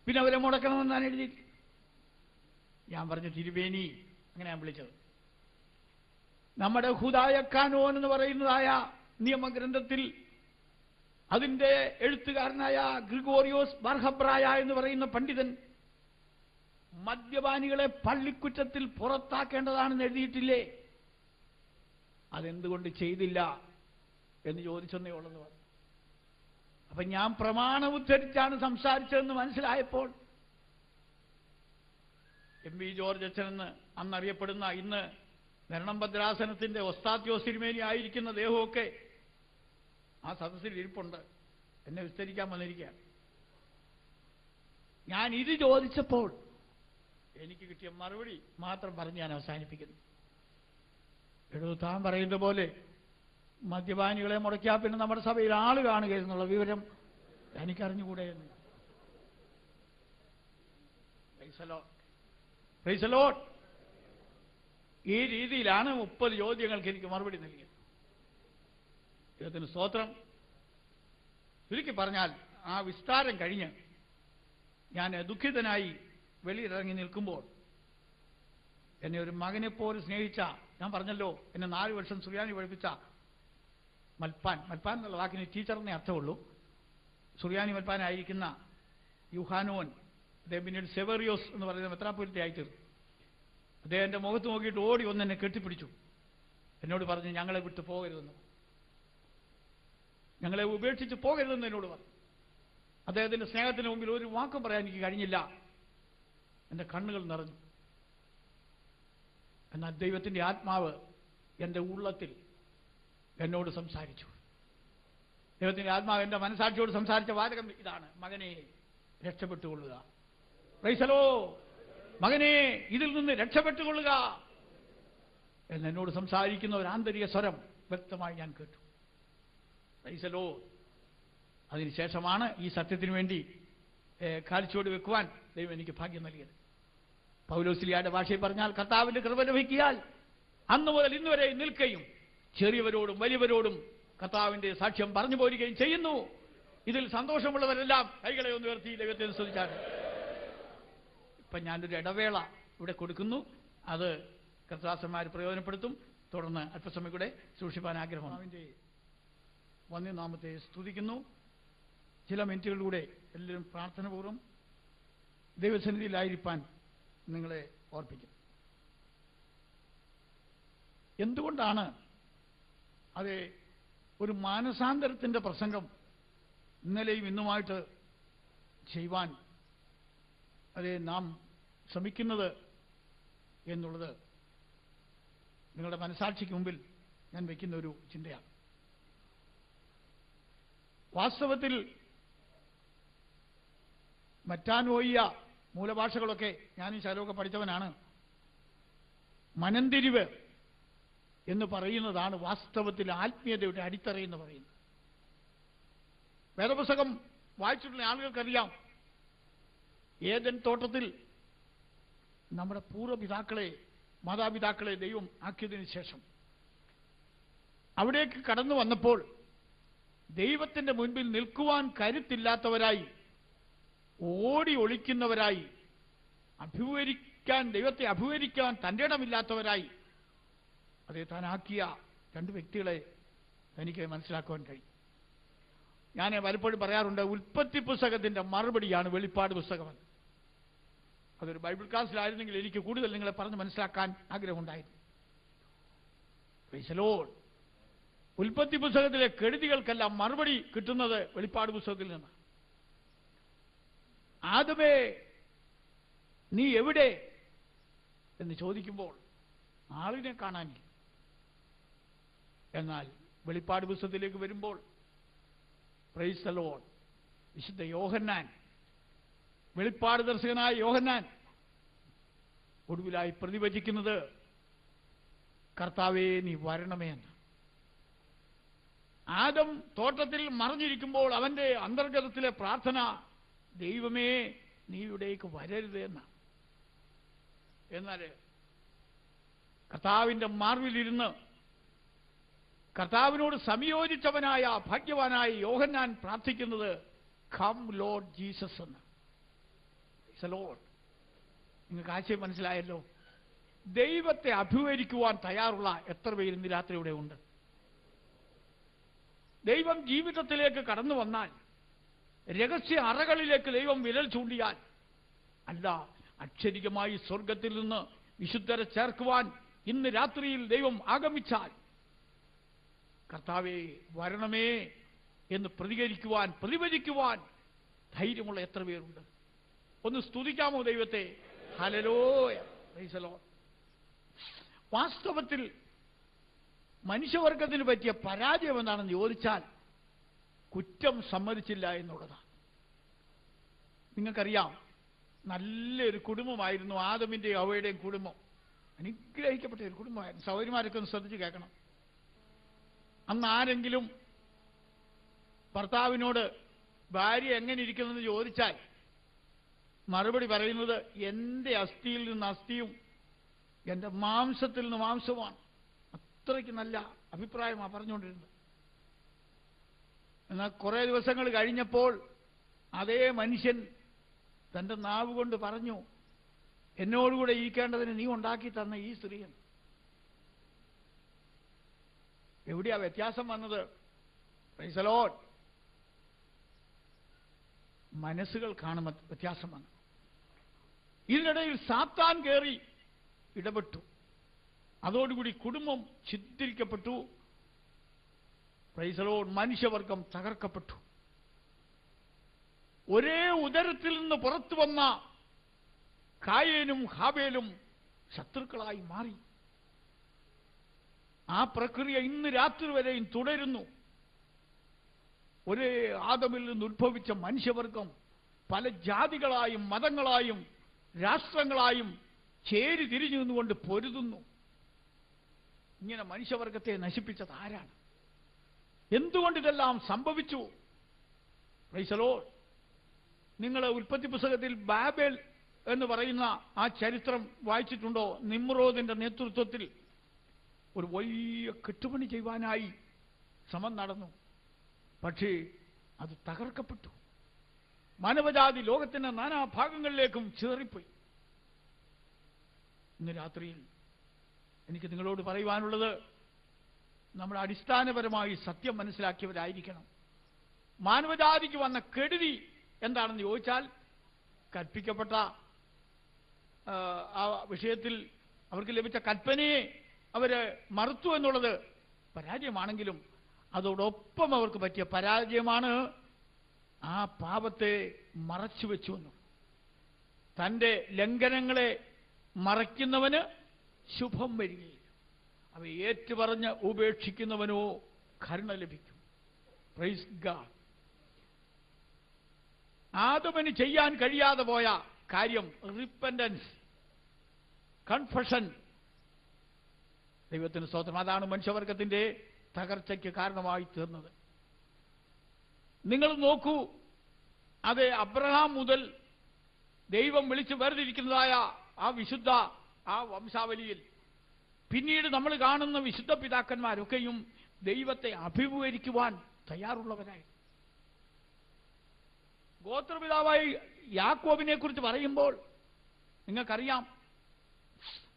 പിന്നെ അവരെ മുടക്കണമെന്നാണ് എഴുതി. ഞാൻ പറഞ്ഞു തിരുവേനി, അങ്ങനെ ഞാൻ വിളിച്ചത്. നമ്മുടെ ഹുദായ കാനോൻ എന്ന് പറയുന്നതായ നിയമഗ്രന്ഥത്തിൽ അതിന്റെ എഴുത്തുകാരനായ ഗ്രിഗോറിയോസ് ബാർഹബ്രായ എന്ന് പറയുന്ന പണ്ഡിതൻ മദ്യപാനികളെ പള്ളിക്കുറ്റത്തിൽ പുറത്താക്കേണ്ടതാണെന്ന് എഴുതിയിട്ടില്ലേ? അതെന്തുകൊണ്ട് ചെയ്തില്ല എന്ന് ചോദിച്ചെന്നേ ഉള്ളെന്ന് പറഞ്ഞു. അപ്പൊ ഞാൻ പ്രമാണം ഉദ്ധരിച്ചാണ് സംസാരിച്ചതെന്ന് മനസ്സിലായപ്പോൾ എം വി ജോർജ് അച്ഛനെന്ന് അന്നറിയപ്പെടുന്ന, ഇന്ന് മരണം ഭദ്രാസനത്തിന്റെ ഒസ്താത്യോസ് തിരുമേനി ആയിരിക്കുന്ന ദേഹമൊക്കെ ആ സദസ്സിൽ ഇരിപ്പുണ്ട്. എന്നെ വിസ്തരിക്കാൻ വന്നിരിക്കുകയാണ്. ഞാൻ ഇത് ചോദിച്ചപ്പോൾ എനിക്ക് കിട്ടിയ മറുപടി മാത്രം പറഞ്ഞ് ഞാൻ അവസാനിപ്പിക്കുന്നു. താൻ പറയുന്ന പോലെ മദ്യപാനികളെ മുടക്കിയാൽ പിന്നെ നമ്മുടെ സഭയിൽ ആള് കാണുക എന്നുള്ള വിവരം എനിക്കറിഞ്ഞുകൂടെ എന്ന്. Price the lord. ഈ രീതിയിലാണ് 30 ചോദ്യങ്ങൾക്ക് എനിക്ക് മറുപടി നൽകിയത്. ദൈവത്തിന് സ്തോത്രം. ചുരുക്കി പറഞ്ഞാൽ ആ വിസ്താരം കഴിഞ്ഞ് ഞാൻ ദുഃഖിതനായി വെളിയിലിറങ്ങി നിൽക്കുമ്പോൾ എന്നെ ഒരു മകനെപ്പോലെ സ്നേഹിച്ച, ഞാൻ പറഞ്ഞല്ലോ എന്നെ 4 വർഷം സുറിയാനി പഠിപ്പിച്ച മൽപ്പാൻ എന്നുള്ള വാക്കിന് ടീച്ചറിനെ അർത്ഥമുള്ളൂ. സുറിയാനി മൽപ്പാനായിരിക്കുന്ന യുഹാനോൻ, അദ്ദേഹം പിന്നീട് സെവേറിയോസ് എന്ന് പറയുന്ന മെത്രാപ്പൊലീത്ത ആയി തീർന്നു. അദ്ദേഹം എൻ്റെ മുഖത്ത് നോക്കിയിട്ട് ഓടി വന്ന് എന്നെ കെട്ടിപ്പിടിച്ചു. എന്നോട് പറഞ്ഞു, ഞങ്ങളെ വിട്ടു പോകരുതെന്ന്, ഞങ്ങളെ ഉപേക്ഷിച്ച് പോകരുതെന്ന് എന്നോട് പറഞ്ഞു. അദ്ദേഹത്തിന്റെ സ്നേഹത്തിന് മുമ്പിൽ ഒരു വാക്കും പറയാൻ എനിക്ക് കഴിഞ്ഞില്ല. എൻ്റെ കണ്ണുകൾ നിറഞ്ഞു. എന്നാൽ ദൈവത്തിന്റെ ആത്മാവ് എൻ്റെ ഉള്ളത്തിൽ എന്നോട് സംസാരിച്ചു. ദൈവത്തിന്റെ ആത്മാവ് എൻ്റെ മനസാക്ഷിയോട് സംസാരിച്ച വാചകം ഇതാണ്: മകനെ, രക്ഷപ്പെട്ടുകൊള്ളുക. Price the Lord. മകനെ, ഇതിൽ നിന്ന് രക്ഷപ്പെട്ടുകൊള്ളുക എന്നോട് സംസാരിക്കുന്ന ഒരു ആന്തരിക സ്വരം വ്യക്തമായി ഞാൻ കേട്ടു. Price the Lord. അതിനുശേഷമാണ് ഈ സത്യത്തിന് വേണ്ടി കാലിച്ചോട് വെക്കുവാൻ ദൈവം എനിക്ക് ഭാഗ്യം നൽകിയത്. പൗലോസ്ലിയുടെ ഭാഷയിൽ പറഞ്ഞാൽ, കർത്താവിന്റെ കൃപ ലഭിക്കിയാൽ അന്നു മുതൽ ഇന്നുവരെ നിൽക്കുകയും ചെറിയവരോടും വലിയവരോടും കർത്താവിന്റെ സാക്ഷ്യം പറഞ്ഞു പോരുകയും ചെയ്യുന്നു. ഇതിൽ സന്തോഷമുള്ളവരെല്ലാം കൈകളെ ഒന്ന് ഉയർത്തി ദൈവത്തെ സ്തുതിച്ചാണ്. ഇപ്പം ഞാനൊരു ഇടവേള ഇവിടെ കൊടുക്കുന്നു. അത് കർത്താസന്മാർ പ്രയോജനപ്പെടുത്തും. തുടർന്ന് അല്പസമയം കൂടെ സൂക്ഷിപ്പാൻ ആഗ്രഹമാണ്. വന്യനാമത്തെ സ്തുതിക്കുന്നു. ചില മിനിറ്റുകളിലൂടെ എല്ലാവരും പ്രാർത്ഥനപൂർവ്വം ദൈവസന്നിധിയിലായിരിക്കാൻ നിങ്ങളെ ഓർപ്പിക്കും. എന്തുകൊണ്ടാണ് അത് ഒരു മാനസാന്തരത്തിന്റെ പ്രസംഗം ഇന്നലെയും ഇന്നുമായിട്ട് ചെയ്യുവാൻ അത് നാം ശ്രമിക്കുന്നത് എന്നുള്ളത് നിങ്ങളുടെ മനസാക്ഷിക്ക് മുമ്പിൽ ഞാൻ വയ്ക്കുന്ന ഒരു ചിന്തയാണ്. വാസ്തവത്തിൽ മറ്റാനോയ്യ മൂലഭാഷകളൊക്കെ ഞാനും ശാലമൊക്കെ പഠിച്ചവനാണ്. മനംതിരിവ് എന്ന് പറയുന്നതാണ് വാസ്തവത്തിൽ ആത്മീയതയുടെ അടിത്തറയെന്ന് പറയുന്നത്. വേദപുസ്തകം വായിച്ചിട്ടുള്ള ആളുകൾക്കറിയാം, ഏദൻ തോട്ടത്തിൽ നമ്മുടെ പൂർവ്വപിതാക്കളെ, മാതാപിതാക്കളെ ദൈവം ആക്കിയതിനു ശേഷം അവിടേക്ക് കടന്നു വന്നപ്പോൾ ദൈവത്തിന്റെ മുൻപിൽ നിൽക്കുവാൻ കരുത്തില്ലാത്തവരായി, ഓടി ഒളിക്കുന്നവരായി, ദൈവത്തെ അഭിമുഖീകരിക്കാൻ തന്റെ ഇടമില്ലാത്തവരായി അതേ താനാക്കിയ 2 വ്യക്തികളെ തനിക്ക് മനസ്സിലാക്കുവാൻ കഴിയും. ഞാൻ പലപ്പോഴും പറയാറുണ്ട്, ഉൽപ്പത്തി പുസ്തകത്തിന്റെ മറുപടിയാണ് വെളിപ്പാട് പുസ്തകം. അതൊരു ബൈബിൾ ക്ലാസ്സിലായിരുന്നെങ്കിൽ എനിക്ക് കൂടുതൽ നിങ്ങളെ പറഞ്ഞ് മനസ്സിലാക്കാൻ ആഗ്രഹമുണ്ടായിരുന്നു. Price the Lord. ഉൽപ്പത്തി പുസ്തകത്തിലെ കെടുതികൾക്കെല്ലാം മറുപടി കിട്ടുന്നത് വെളിപ്പാട് പുസ്തകത്തിൽ നിന്ന്. ആദമേ, നീ എവിടെ എന്ന് ചോദിക്കുമ്പോൾ ആളിനെ കാണാനില്ല. എന്നാൽ വെളിപ്പാട് പുസ്തകത്തിലേക്ക് വരുമ്പോൾ പ്രൈസ് ദി ലോർഡ്, വിശുദ്ധ യോഹന്നാൻ, വെളിപ്പാട് ദർശകനായ യോഹന്നാൻ ഒടുവിലായി പ്രതിവചിക്കുന്നത്, കർത്താവേ നീ വരണമേ എന്ന്. ആദം തോട്ടത്തിൽ മറഞ്ഞിരിക്കുമ്പോൾ അവന്റെ അന്തർഗതത്തിലെ പ്രാർത്ഥന, ദൈവമേ നീ ഇവിടേക്ക് വരരുത് എന്നാണ്. എന്നാൽ കർത്താവിന്റെ മാർവിലിരുന്ന് കർത്താവിനോട് സംയോജിച്ചവനായ ഭാഗ്യവാനായ യോഹന്നാൻ പ്രാർത്ഥിക്കുന്നത്, കം ലോർഡ് ജീസസ് എന്ന്. ലോർഡ്, നിങ്ങൾക്ക് ആശയം മനസ്സിലായല്ലോ. ദൈവത്തെ അഭിമുഖീകരിക്കുവാൻ തയ്യാറുള്ള എത്ര പേര് ഇന്ന് രാത്രി ഇവിടെ ഉണ്ട്? ദൈവം ജീവിതത്തിലേക്ക് കടന്നു വന്നാൽ, രഹസ്യ അറകളിലേക്ക് ദൈവം വിരൽ ചൂണ്ടിയാൽ, അല്ല അക്ഷരികമായി സ്വർഗത്തിൽ നിന്ന് വിശുദ്ധരെ ചേർക്കുവാൻ ഇന്ന് രാത്രിയിൽ ദൈവം ആഗമിച്ചാൽ, കർത്താവേ വരണമേ എന്ന് പ്രതിവചിക്കുവാൻ ധൈര്യമുള്ള എത്ര പേരുണ്ട്? ഒന്ന് സ്തുതിക്കാമോ ദൈവത്തെ? Hallelujah, praise the Lord. വാസ്തവത്തിൽ മനുഷ്യവർഗത്തിന് പറ്റിയ പരാജയം എന്താണെന്ന് ചോദിച്ചാൽ കുറ്റം സമ്മതിച്ചില്ല എന്നുള്ളതാണ്. നിങ്ങൾക്കറിയാം, നല്ലൊരു കുടുംബമായിരുന്നു ആദമിന്റെയും ഹവ്വയുടെയും കുടുംബം. അനുഗ്രഹിക്കപ്പെട്ട ഒരു കുടുംബമായിരുന്നു. സഹോദരിമാരൊക്കെ ഒന്ന് ശ്രദ്ധിച്ച് കേൾക്കണം. അന്ന് ആരെങ്കിലും ഭർത്താവിനോട് ഭാര്യ എങ്ങനെ ഇരിക്കുന്നെന്ന് ചോദിച്ചാൽ മറുപടി പറയുന്നത്, എൻ്റെ അസ്ഥിയിൽ നിന്ന് അസ്ഥിയും എൻ്റെ മാംസത്തിൽ നിന്ന് മാംസവുമാണ്. അത്രയ്ക്ക് നല്ല അഭിപ്രായമാണ് പറഞ്ഞുകൊണ്ടിരുന്നത്. എന്നാൽ കുറേ ദിവസങ്ങൾ കഴിഞ്ഞപ്പോൾ അതേ മനുഷ്യൻ തൻ്റെ നാവ് കൊണ്ട് പറഞ്ഞു, എന്നോടുകൂടെ ഇരിക്കേണ്ടതിന് നീ ഉണ്ടാക്കി തന്ന ഈ സ്ത്രീയൻ. എവിടെയാ വ്യത്യാസം വന്നത്? Price the Lord. മനസ്സുകൾ കാണുമ്പോൾ വ്യത്യാസം വന്നു. ഇതിനിടയിൽ സാത്താൻ കയറി ഇടപെട്ടു. അതോടുകൂടി കുടുംബം ഛിദ്രിക്കപ്പെട്ടു. Praise the lord. മനുഷ്യവർഗം തകർക്കപ്പെട്ടു. ഒരേ ഉദരത്തിൽ നിന്ന് പുറത്തു വന്ന കായേനും ഹാബേലും ശത്രുക്കളായി മാറി. ആ പ്രക്രിയ ഇന്ന് രാത്രി വരെയും തുടരുന്നു. ഒരേ ആദമിൽ നിന്ന് ഉത്ഭവിച്ച മനുഷ്യവർഗം പല ജാതികളായും മതങ്ങളായും രാഷ്ട്രങ്ങളായും ചേരി തിരിഞ്ഞു നിന്നുകൊണ്ട് പൊരുതുന്നു. ഇങ്ങനെ മനുഷ്യവർഗത്തെ നശിപ്പിച്ചത് ആരാണ്? എന്തുകൊണ്ടിതെല്ലാം സംഭവിച്ചു? Price the Lord. നിങ്ങൾ ഉൽപ്പത്തി പുസ്തകത്തിൽ ബാബേൽ എന്ന് പറയുന്ന ആ ചരിത്രം വായിച്ചിട്ടുണ്ടോ? നിമ്രോദിന്റെ നേതൃത്വത്തിൽ ഒരു വലിയ കെട്ടുപണി ചെയ്യുവാനായി ശ്രമം നടന്നു. പക്ഷേ അത് തകർക്കപ്പെട്ടു. മാനവജാതി ലോകത്തിന്റെ നാനാഭാഗങ്ങളിലേക്കും ചിതറിപ്പോയി. ഇന്ന് രാത്രിയിൽ എനിക്ക് നിങ്ങളോട് പറയുവാനുള്ളത്, നമ്മൾ അടിസ്ഥാനപരമായി സത്യം മനസ്സിലാക്കിയവരായിരിക്കണം. മാനവജാതിക്ക് വന്ന കെടുതി എന്താണെന്ന് ചോദിച്ചാൽ, കൽപ്പിക്കപ്പെട്ട ആ വിഷയത്തിൽ അവർക്ക് ലഭിച്ച കൽപ്പനയെ അവര് മറുത്തു എന്നുള്ളത് പരാജയമാണെങ്കിലും അതോടൊപ്പം അവർക്ക് പറ്റിയ പരാജയമാണ് ആ പാപത്തെ മറച്ചുവെച്ചു എന്നു. തൻ്റെ ലംഘനങ്ങളെ മറയ്ക്കുന്നവന് ശുഭം വരികയില്ല, അവ ഏറ്റുപറഞ്ഞ് ഉപേക്ഷിക്കുന്നവനോ കരുണ ലഭിക്കും. Praise God. ആദമന് ചെയ്യാൻ കഴിയാതെ പോയ കാര്യം റിപ്പന്റൻസ്, കൺഫഷൻ. ദൈവത്തിന് സ്തോത്രം. അതാണ് മനുഷ്യവർഗത്തിന്റെ തകർച്ചയ്ക്ക് കാരണമായി തീർന്നത്. നിങ്ങൾ നോക്കൂ, അത് അബ്രഹാം മുതൽ ദൈവം വിളിച്ചു വേർതിരിക്കുന്നതായ ആ വിശുദ്ധ ആ വംശാവലിയിൽ പിന്നീട് നമ്മൾ കാണുന്ന വിശുദ്ധ പിതാക്കന്മാരൊക്കെയും ദൈവത്തെ അഭിമുഖീകരിക്കുവാൻ തയ്യാറുള്ളവരായി. ഗോത്രപിതാവായി യാക്കോബിനെ കുറിച്ച് പറയുമ്പോൾ നിങ്ങൾക്കറിയാം,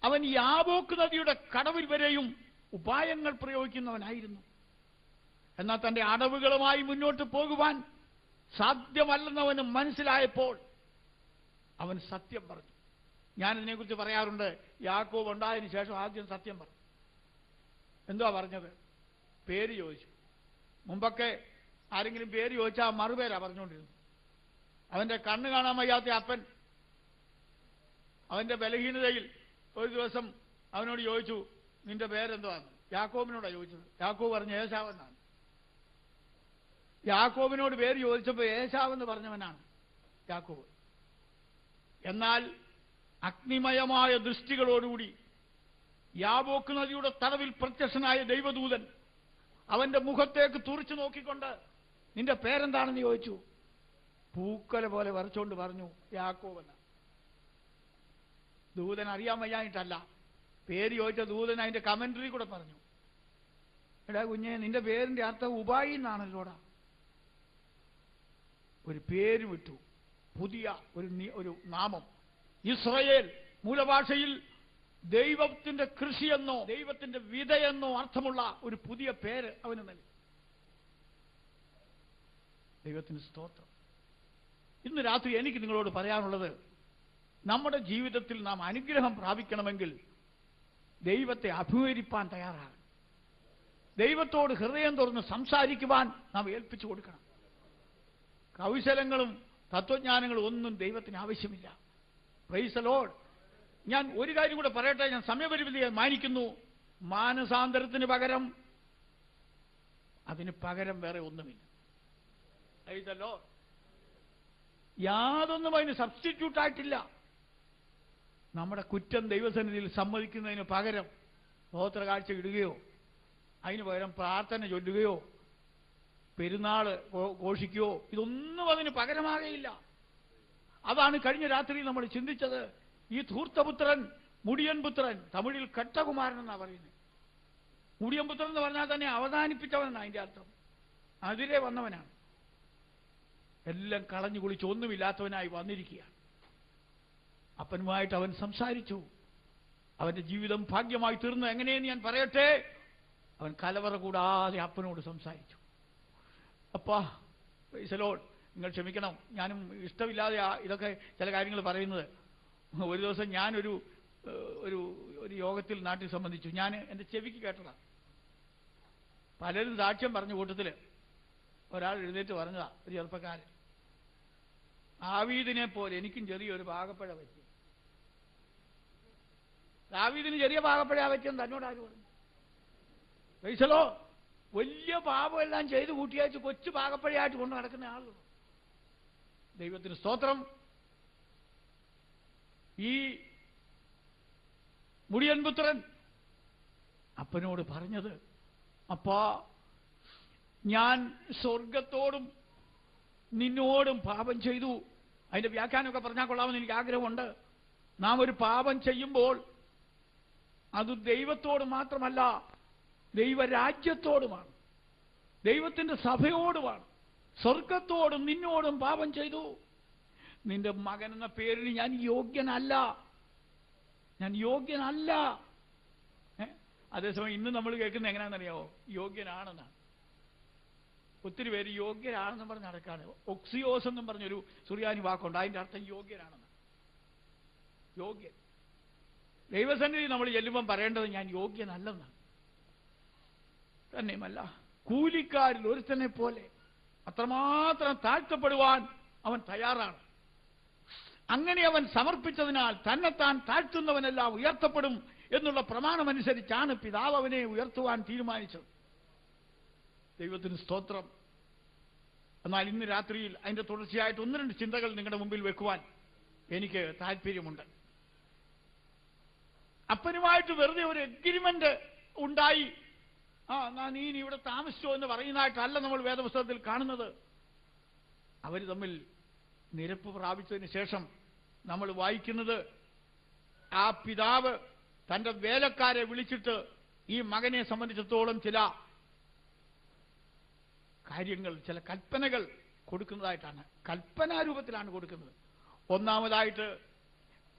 അവൻ യാബോക്ക് നദിയുടെ കടവിൽ വരെയും ഉപായങ്ങൾ പ്രയോഗിക്കുന്നവനായിരുന്നു. എന്നാൽ തന്റെ അടവുകളുമായി മുന്നോട്ട് പോകുവാൻ സാധ്യമല്ലെന്നവന് മനസ്സിലായപ്പോൾ അവൻ സത്യം പറഞ്ഞു. ഞാനിതിനെക്കുറിച്ച് പറയാറുണ്ട്, യാക്കോബ് ഉണ്ടായതിനു ശേഷം ആദ്യം സത്യം പറഞ്ഞു. എന്തുവാ പറഞ്ഞത്? പേര് ചോദിച്ചു. മുമ്പൊക്കെ ആരെങ്കിലും പേര് ചോദിച്ചാൽ മറുപേരാ പറഞ്ഞുകൊണ്ടിരുന്നു. അവന്റെ കണ്ണ് കാണാൻ വയ്യാത്ത അപ്പൻ അവന്റെ ബലഹീനതയിൽ ഒരു ദിവസം അവനോട് ചോദിച്ചു, നിന്റെ പേരെന്തുവാന്ന്? യാക്കോബിനോടാണ് ചോദിച്ചത്. യാക്കോബ് പറഞ്ഞു ഏശാവെന്നാണ്. യാക്കോബിനോട് പേര് ചോദിച്ചപ്പോൾ ഏശാവെന്ന് പറഞ്ഞവനാണ് യാക്കോബ്. എന്നാൽ അഗ്നിമയമായ ദൃഷ്ടികളോടുകൂടി യാബോക്ക് നദിയുടെ തടവിൽ പ്രത്യക്ഷനായ ദൈവദൂതൻ അവന്റെ മുഖത്തേക്ക് തുറിച്ചു നോക്കിക്കൊണ്ട് നിന്റെ പേരെന്താണെന്ന് ചോദിച്ചു. പൂക്കല പോലെ വരച്ചുകൊണ്ട് പറഞ്ഞു യാക്കോബെന്ന്. ദൂതൻ അറിയാൻ വയ്യായിട്ടല്ല, പേര് ചോദിച്ച ദൂതൻ അതിന്റെ കമന്ററി കൂടെ പറഞ്ഞു, എടാ കുഞ്ഞെ, നിന്റെ പേരിന്റെ അർത്ഥം ഉപായി എന്നാണല്ലോടാ. ഒരു പേര് വിട്ടു, പുതിയ ഒരു നാമം. ഇസ്രയേൽ മൂലഭാഷയിൽ ദൈവത്തിന്റെ കൃഷിയെന്നോ ദൈവത്തിന്റെ വിതയെന്നോ അർത്ഥമുള്ള ഒരു പുതിയ പേര് അവന് നൽകി. ദൈവത്തിന് സ്തോത്രം. ഇന്ന് രാത്രി എനിക്ക് നിങ്ങളോട് പറയാനുള്ളത്, നമ്മുടെ ജീവിതത്തിൽ നാം അനുഗ്രഹം പ്രാപിക്കണമെങ്കിൽ ദൈവത്തെ അഭിമുഖീകരിപ്പാൻ തയ്യാറാകണം. ദൈവത്തോട് ഹൃദയം തുറന്ന് സംസാരിക്കുവാൻ നാം ഏൽപ്പിച്ചു കൊടുക്കണം. കൗശലങ്ങളും തത്വജ്ഞാനങ്ങളും ഒന്നും ദൈവത്തിന് ആവശ്യമില്ല. Price the lord. ഞാൻ ഒരു കാര്യം കൂടെ പറയട്ടെ, ഞാൻ സമയപരിമിതിയെ മാനിക്കുന്നു. മാനസാന്തരത്തിന് പകരം അതിന് പകരം വേറെ ഒന്നുമില്ല. Price the Lord. യാതൊന്നും അതിന് സബ്സ്റ്റിറ്റ്യൂട്ടായിട്ടില്ല. നമ്മുടെ കുറ്റം ദൈവസന്നിധിയിൽ സമ്മതിക്കുന്നതിന് പകരം സ്തോത്ര കാഴ്ച ഇടുകയോ അതിന് പകരം പ്രാർത്ഥന ചൊല്ലുകയോ പെരുന്നാള് ഘോഷിക്കുകയോ ഇതൊന്നും അതിന് പകരമാകയില്ല. അതാണ് കഴിഞ്ഞ രാത്രി നമ്മൾ ചിന്തിച്ചത്. ഈ ധൂർത്തപുത്രൻ, മുടിയൻ പുത്രൻ, തമിഴിൽ കട്ടകുമാരൻ എന്നാണ് പറയുന്നത്. മുടിയൻ പുത്രൻ എന്ന് പറഞ്ഞാൽ തന്നെ അവസാനിപ്പിച്ചവനാണ് അതിന്റെ അർത്ഥം. അതിരെ വന്നവനാണ്. എല്ലാം കളഞ്ഞു കുളിച്ച് ഒന്നുമില്ലാത്തവനായി വന്നിരിക്കുകയാണ്. അപ്പനുമായിട്ട് അവൻ സംസാരിച്ചു. അവന്റെ ജീവിതം ഭാഗ്യമായി തീർന്നു. എങ്ങനെയെന്ന് ഞാൻ പറയട്ടെ. അവൻ കലവറ കൂടാതെ അപ്പനോട് സംസാരിച്ചു. അപ്പാ, പ്രൈസ് ദി ലോർഡ്, നിങ്ങൾ ക്ഷമിക്കണം, ഞാനും ഇഷ്ടമില്ലാതെ ഇതൊക്കെ ചില കാര്യങ്ങൾ പറയുന്നത്. ഒരു ദിവസം ഞാനൊരു ഒരു യോഗത്തിൽ നാട്ടിൽ സംബന്ധിച്ചു. ഞാൻ എൻ്റെ ചെവിക്ക് കേട്ടതാണ്. പലരും സാക്ഷ്യം പറഞ്ഞ കൂട്ടത്തിൽ ഒരാൾ എഴുന്നേറ്റ് പറഞ്ഞതാ, ഒരു ചെറുപ്പക്കാരൻ, ദാവീദിനെ പോലെ എനിക്കും ചെറിയൊരു പാകപ്പഴ പറ്റി. ദാവീദിന് ചെറിയ പാകപ്പഴ പറ്റിയെന്ന് തന്നോട് ആര് പറഞ്ഞു? Price the Lord. വലിയ പാപമെല്ലാം ചെയ്ത് കൂട്ടിയയച്ച് കൊച്ചു പാകപ്പഴയായിട്ട് കൊണ്ട് നടക്കുന്ന ആളുകൾ. ദൈവത്തിന് സ്തോത്രം. ഈ മുടിയൻ പുത്രൻ അപ്പനോട് പറഞ്ഞത്, അപ്പാ, ഞാൻ സ്വർഗത്തോടും നിന്നോടും പാപം ചെയ്തു. അതിന്റെ വ്യാഖ്യാനമൊക്കെ പറഞ്ഞാൽ കൊള്ളാമെന്ന് എനിക്ക് ആഗ്രഹമുണ്ട്. നാം ഒരു പാപം ചെയ്യുമ്പോൾ അത് ദൈവത്തോട് മാത്രമല്ല, ദൈവരാജ്യത്തോടുമാണ്, ദൈവത്തിന്റെ സഭയോടുമാണ്. സ്വർഗത്തോടും നിന്നോടും പാപം ചെയ്തു. നിന്റെ മകൻ എന്ന പേരിന് ഞാൻ യോഗ്യനല്ല. അതേസമയം ഇന്ന് നമ്മൾ കേൾക്കുന്നത് എങ്ങനെയാണെന്നറിയാമോ? യോഗ്യനാണെന്നാണ്. ഒത്തിരി പേര് യോഗ്യരാണെന്ന് പറഞ്ഞ് നടക്കാണ്. ഒക്സിയോസ് എന്നും പറഞ്ഞൊരു സുറിയാനി വാക്കുണ്ട്. അതിന്റെ അർത്ഥം യോഗ്യനാണെന്ന്. യോഗ്യൻ. ദൈവസന്നിധി നമ്മൾ ചെല്ലുമ്പം പറയേണ്ടത് ഞാൻ യോഗ്യനല്ലെന്നാണ്. തന്നെയുമല്ല, കൂലിക്കാരിൽ ഒരുത്തനെ പോലെ അത്രമാത്രം താഴ്ത്തപ്പെടുവാൻ അവൻ തയ്യാറാണ്. അങ്ങനെ അവൻ സമർപ്പിച്ചതിനാൽ തന്നെത്താൻ താഴ്ത്തുന്നവനെല്ലാം ഉയർത്തപ്പെടും എന്നുള്ള പ്രമാണമനുസരിച്ചാണ് പിതാവ് അവനെ ഉയർത്തുവാൻ തീരുമാനിച്ചത്. ദൈവത്തിന് സ്തോത്രം. എന്നാൽ ഇന്ന് രാത്രിയിൽ അതിന്റെ തുടർച്ചയായിട്ട് ഒന്ന് രണ്ട് ചിന്തകൾ നിങ്ങളുടെ മുമ്പിൽ വെക്കുവാൻ എനിക്ക് താല്പര്യമുണ്ട്. അപ്പനുമായിട്ട് വെറുതെ ഒരു എഗ്രിമെന്റ് ഉണ്ടായി, നീ ഇവിടെ താമസിച്ചോ എന്ന് പറയുന്നതായിട്ടല്ല നമ്മൾ വേദപുസ്തകത്തിൽ കാണുന്നത്. അവർ തമ്മിൽ നിരപ്പ് പ്രാപിച്ചതിന് ശേഷം നമ്മൾ വായിക്കുന്നത്, ആ പിതാവ് തന്റെ വേലക്കാരെ വിളിച്ചിട്ട് ഈ മകനെ സംബന്ധിച്ചിടത്തോളം ചില കാര്യങ്ങൾ, ചില കൽപ്പനകൾ കൊടുക്കുന്നതായിട്ടാണ്. കൽപ്പനാരൂപത്തിലാണ് കൊടുക്കുന്നത്. ഒന്നാമതായിട്ട്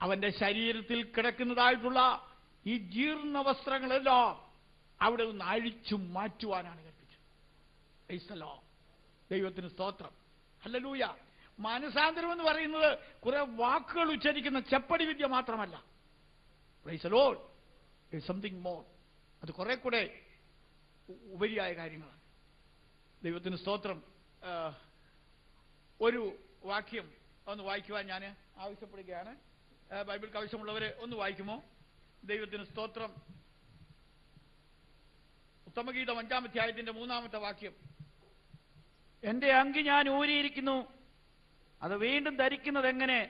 അവന്റെ ശരീരത്തിൽ കിടക്കുന്നതായിട്ടുള്ള ഈ ജീർണ വസ്ത്രങ്ങളെല്ലാം അവിടെ നിന്ന് അഴിച്ചു മാറ്റുവാനാണ് കൽപ്പിച്ചത്. Price the Lord. ദൈവത്തിന് സ്തോത്രം. ഹല്ലേലൂയ. മാനസാന്തരം എന്ന് പറയുന്നത് കുറെ വാക്കുകൾ ഉച്ചരിക്കുന്ന ചെപ്പടി വിദ്യ മാത്രമല്ല. Price the Lord. It's something more. അത് കുറെ കൂടെ ഉപരിയായ കാര്യങ്ങളാണ്. ദൈവത്തിന് സ്തോത്രം. ഒരു വാക്യം ഒന്ന് വായിക്കുവാൻ ഞാൻ ആവശ്യപ്പെടുകയാണ്. ബൈബിൾക്ക് ആവശ്യമുള്ളവരെ ഒന്ന് വായിക്കുമോ? ദൈവത്തിന് സ്തോത്രം. ഉത്തമഗീതം 5-ാം അധ്യായത്തിന്റെ 3-ാമത്തെ വാക്യം. എന്റെ അങ്കി ഞാൻ ഊരിയിരിക്കുന്നു, അത് വീണ്ടും ധരിക്കുന്നത് എങ്ങനെ?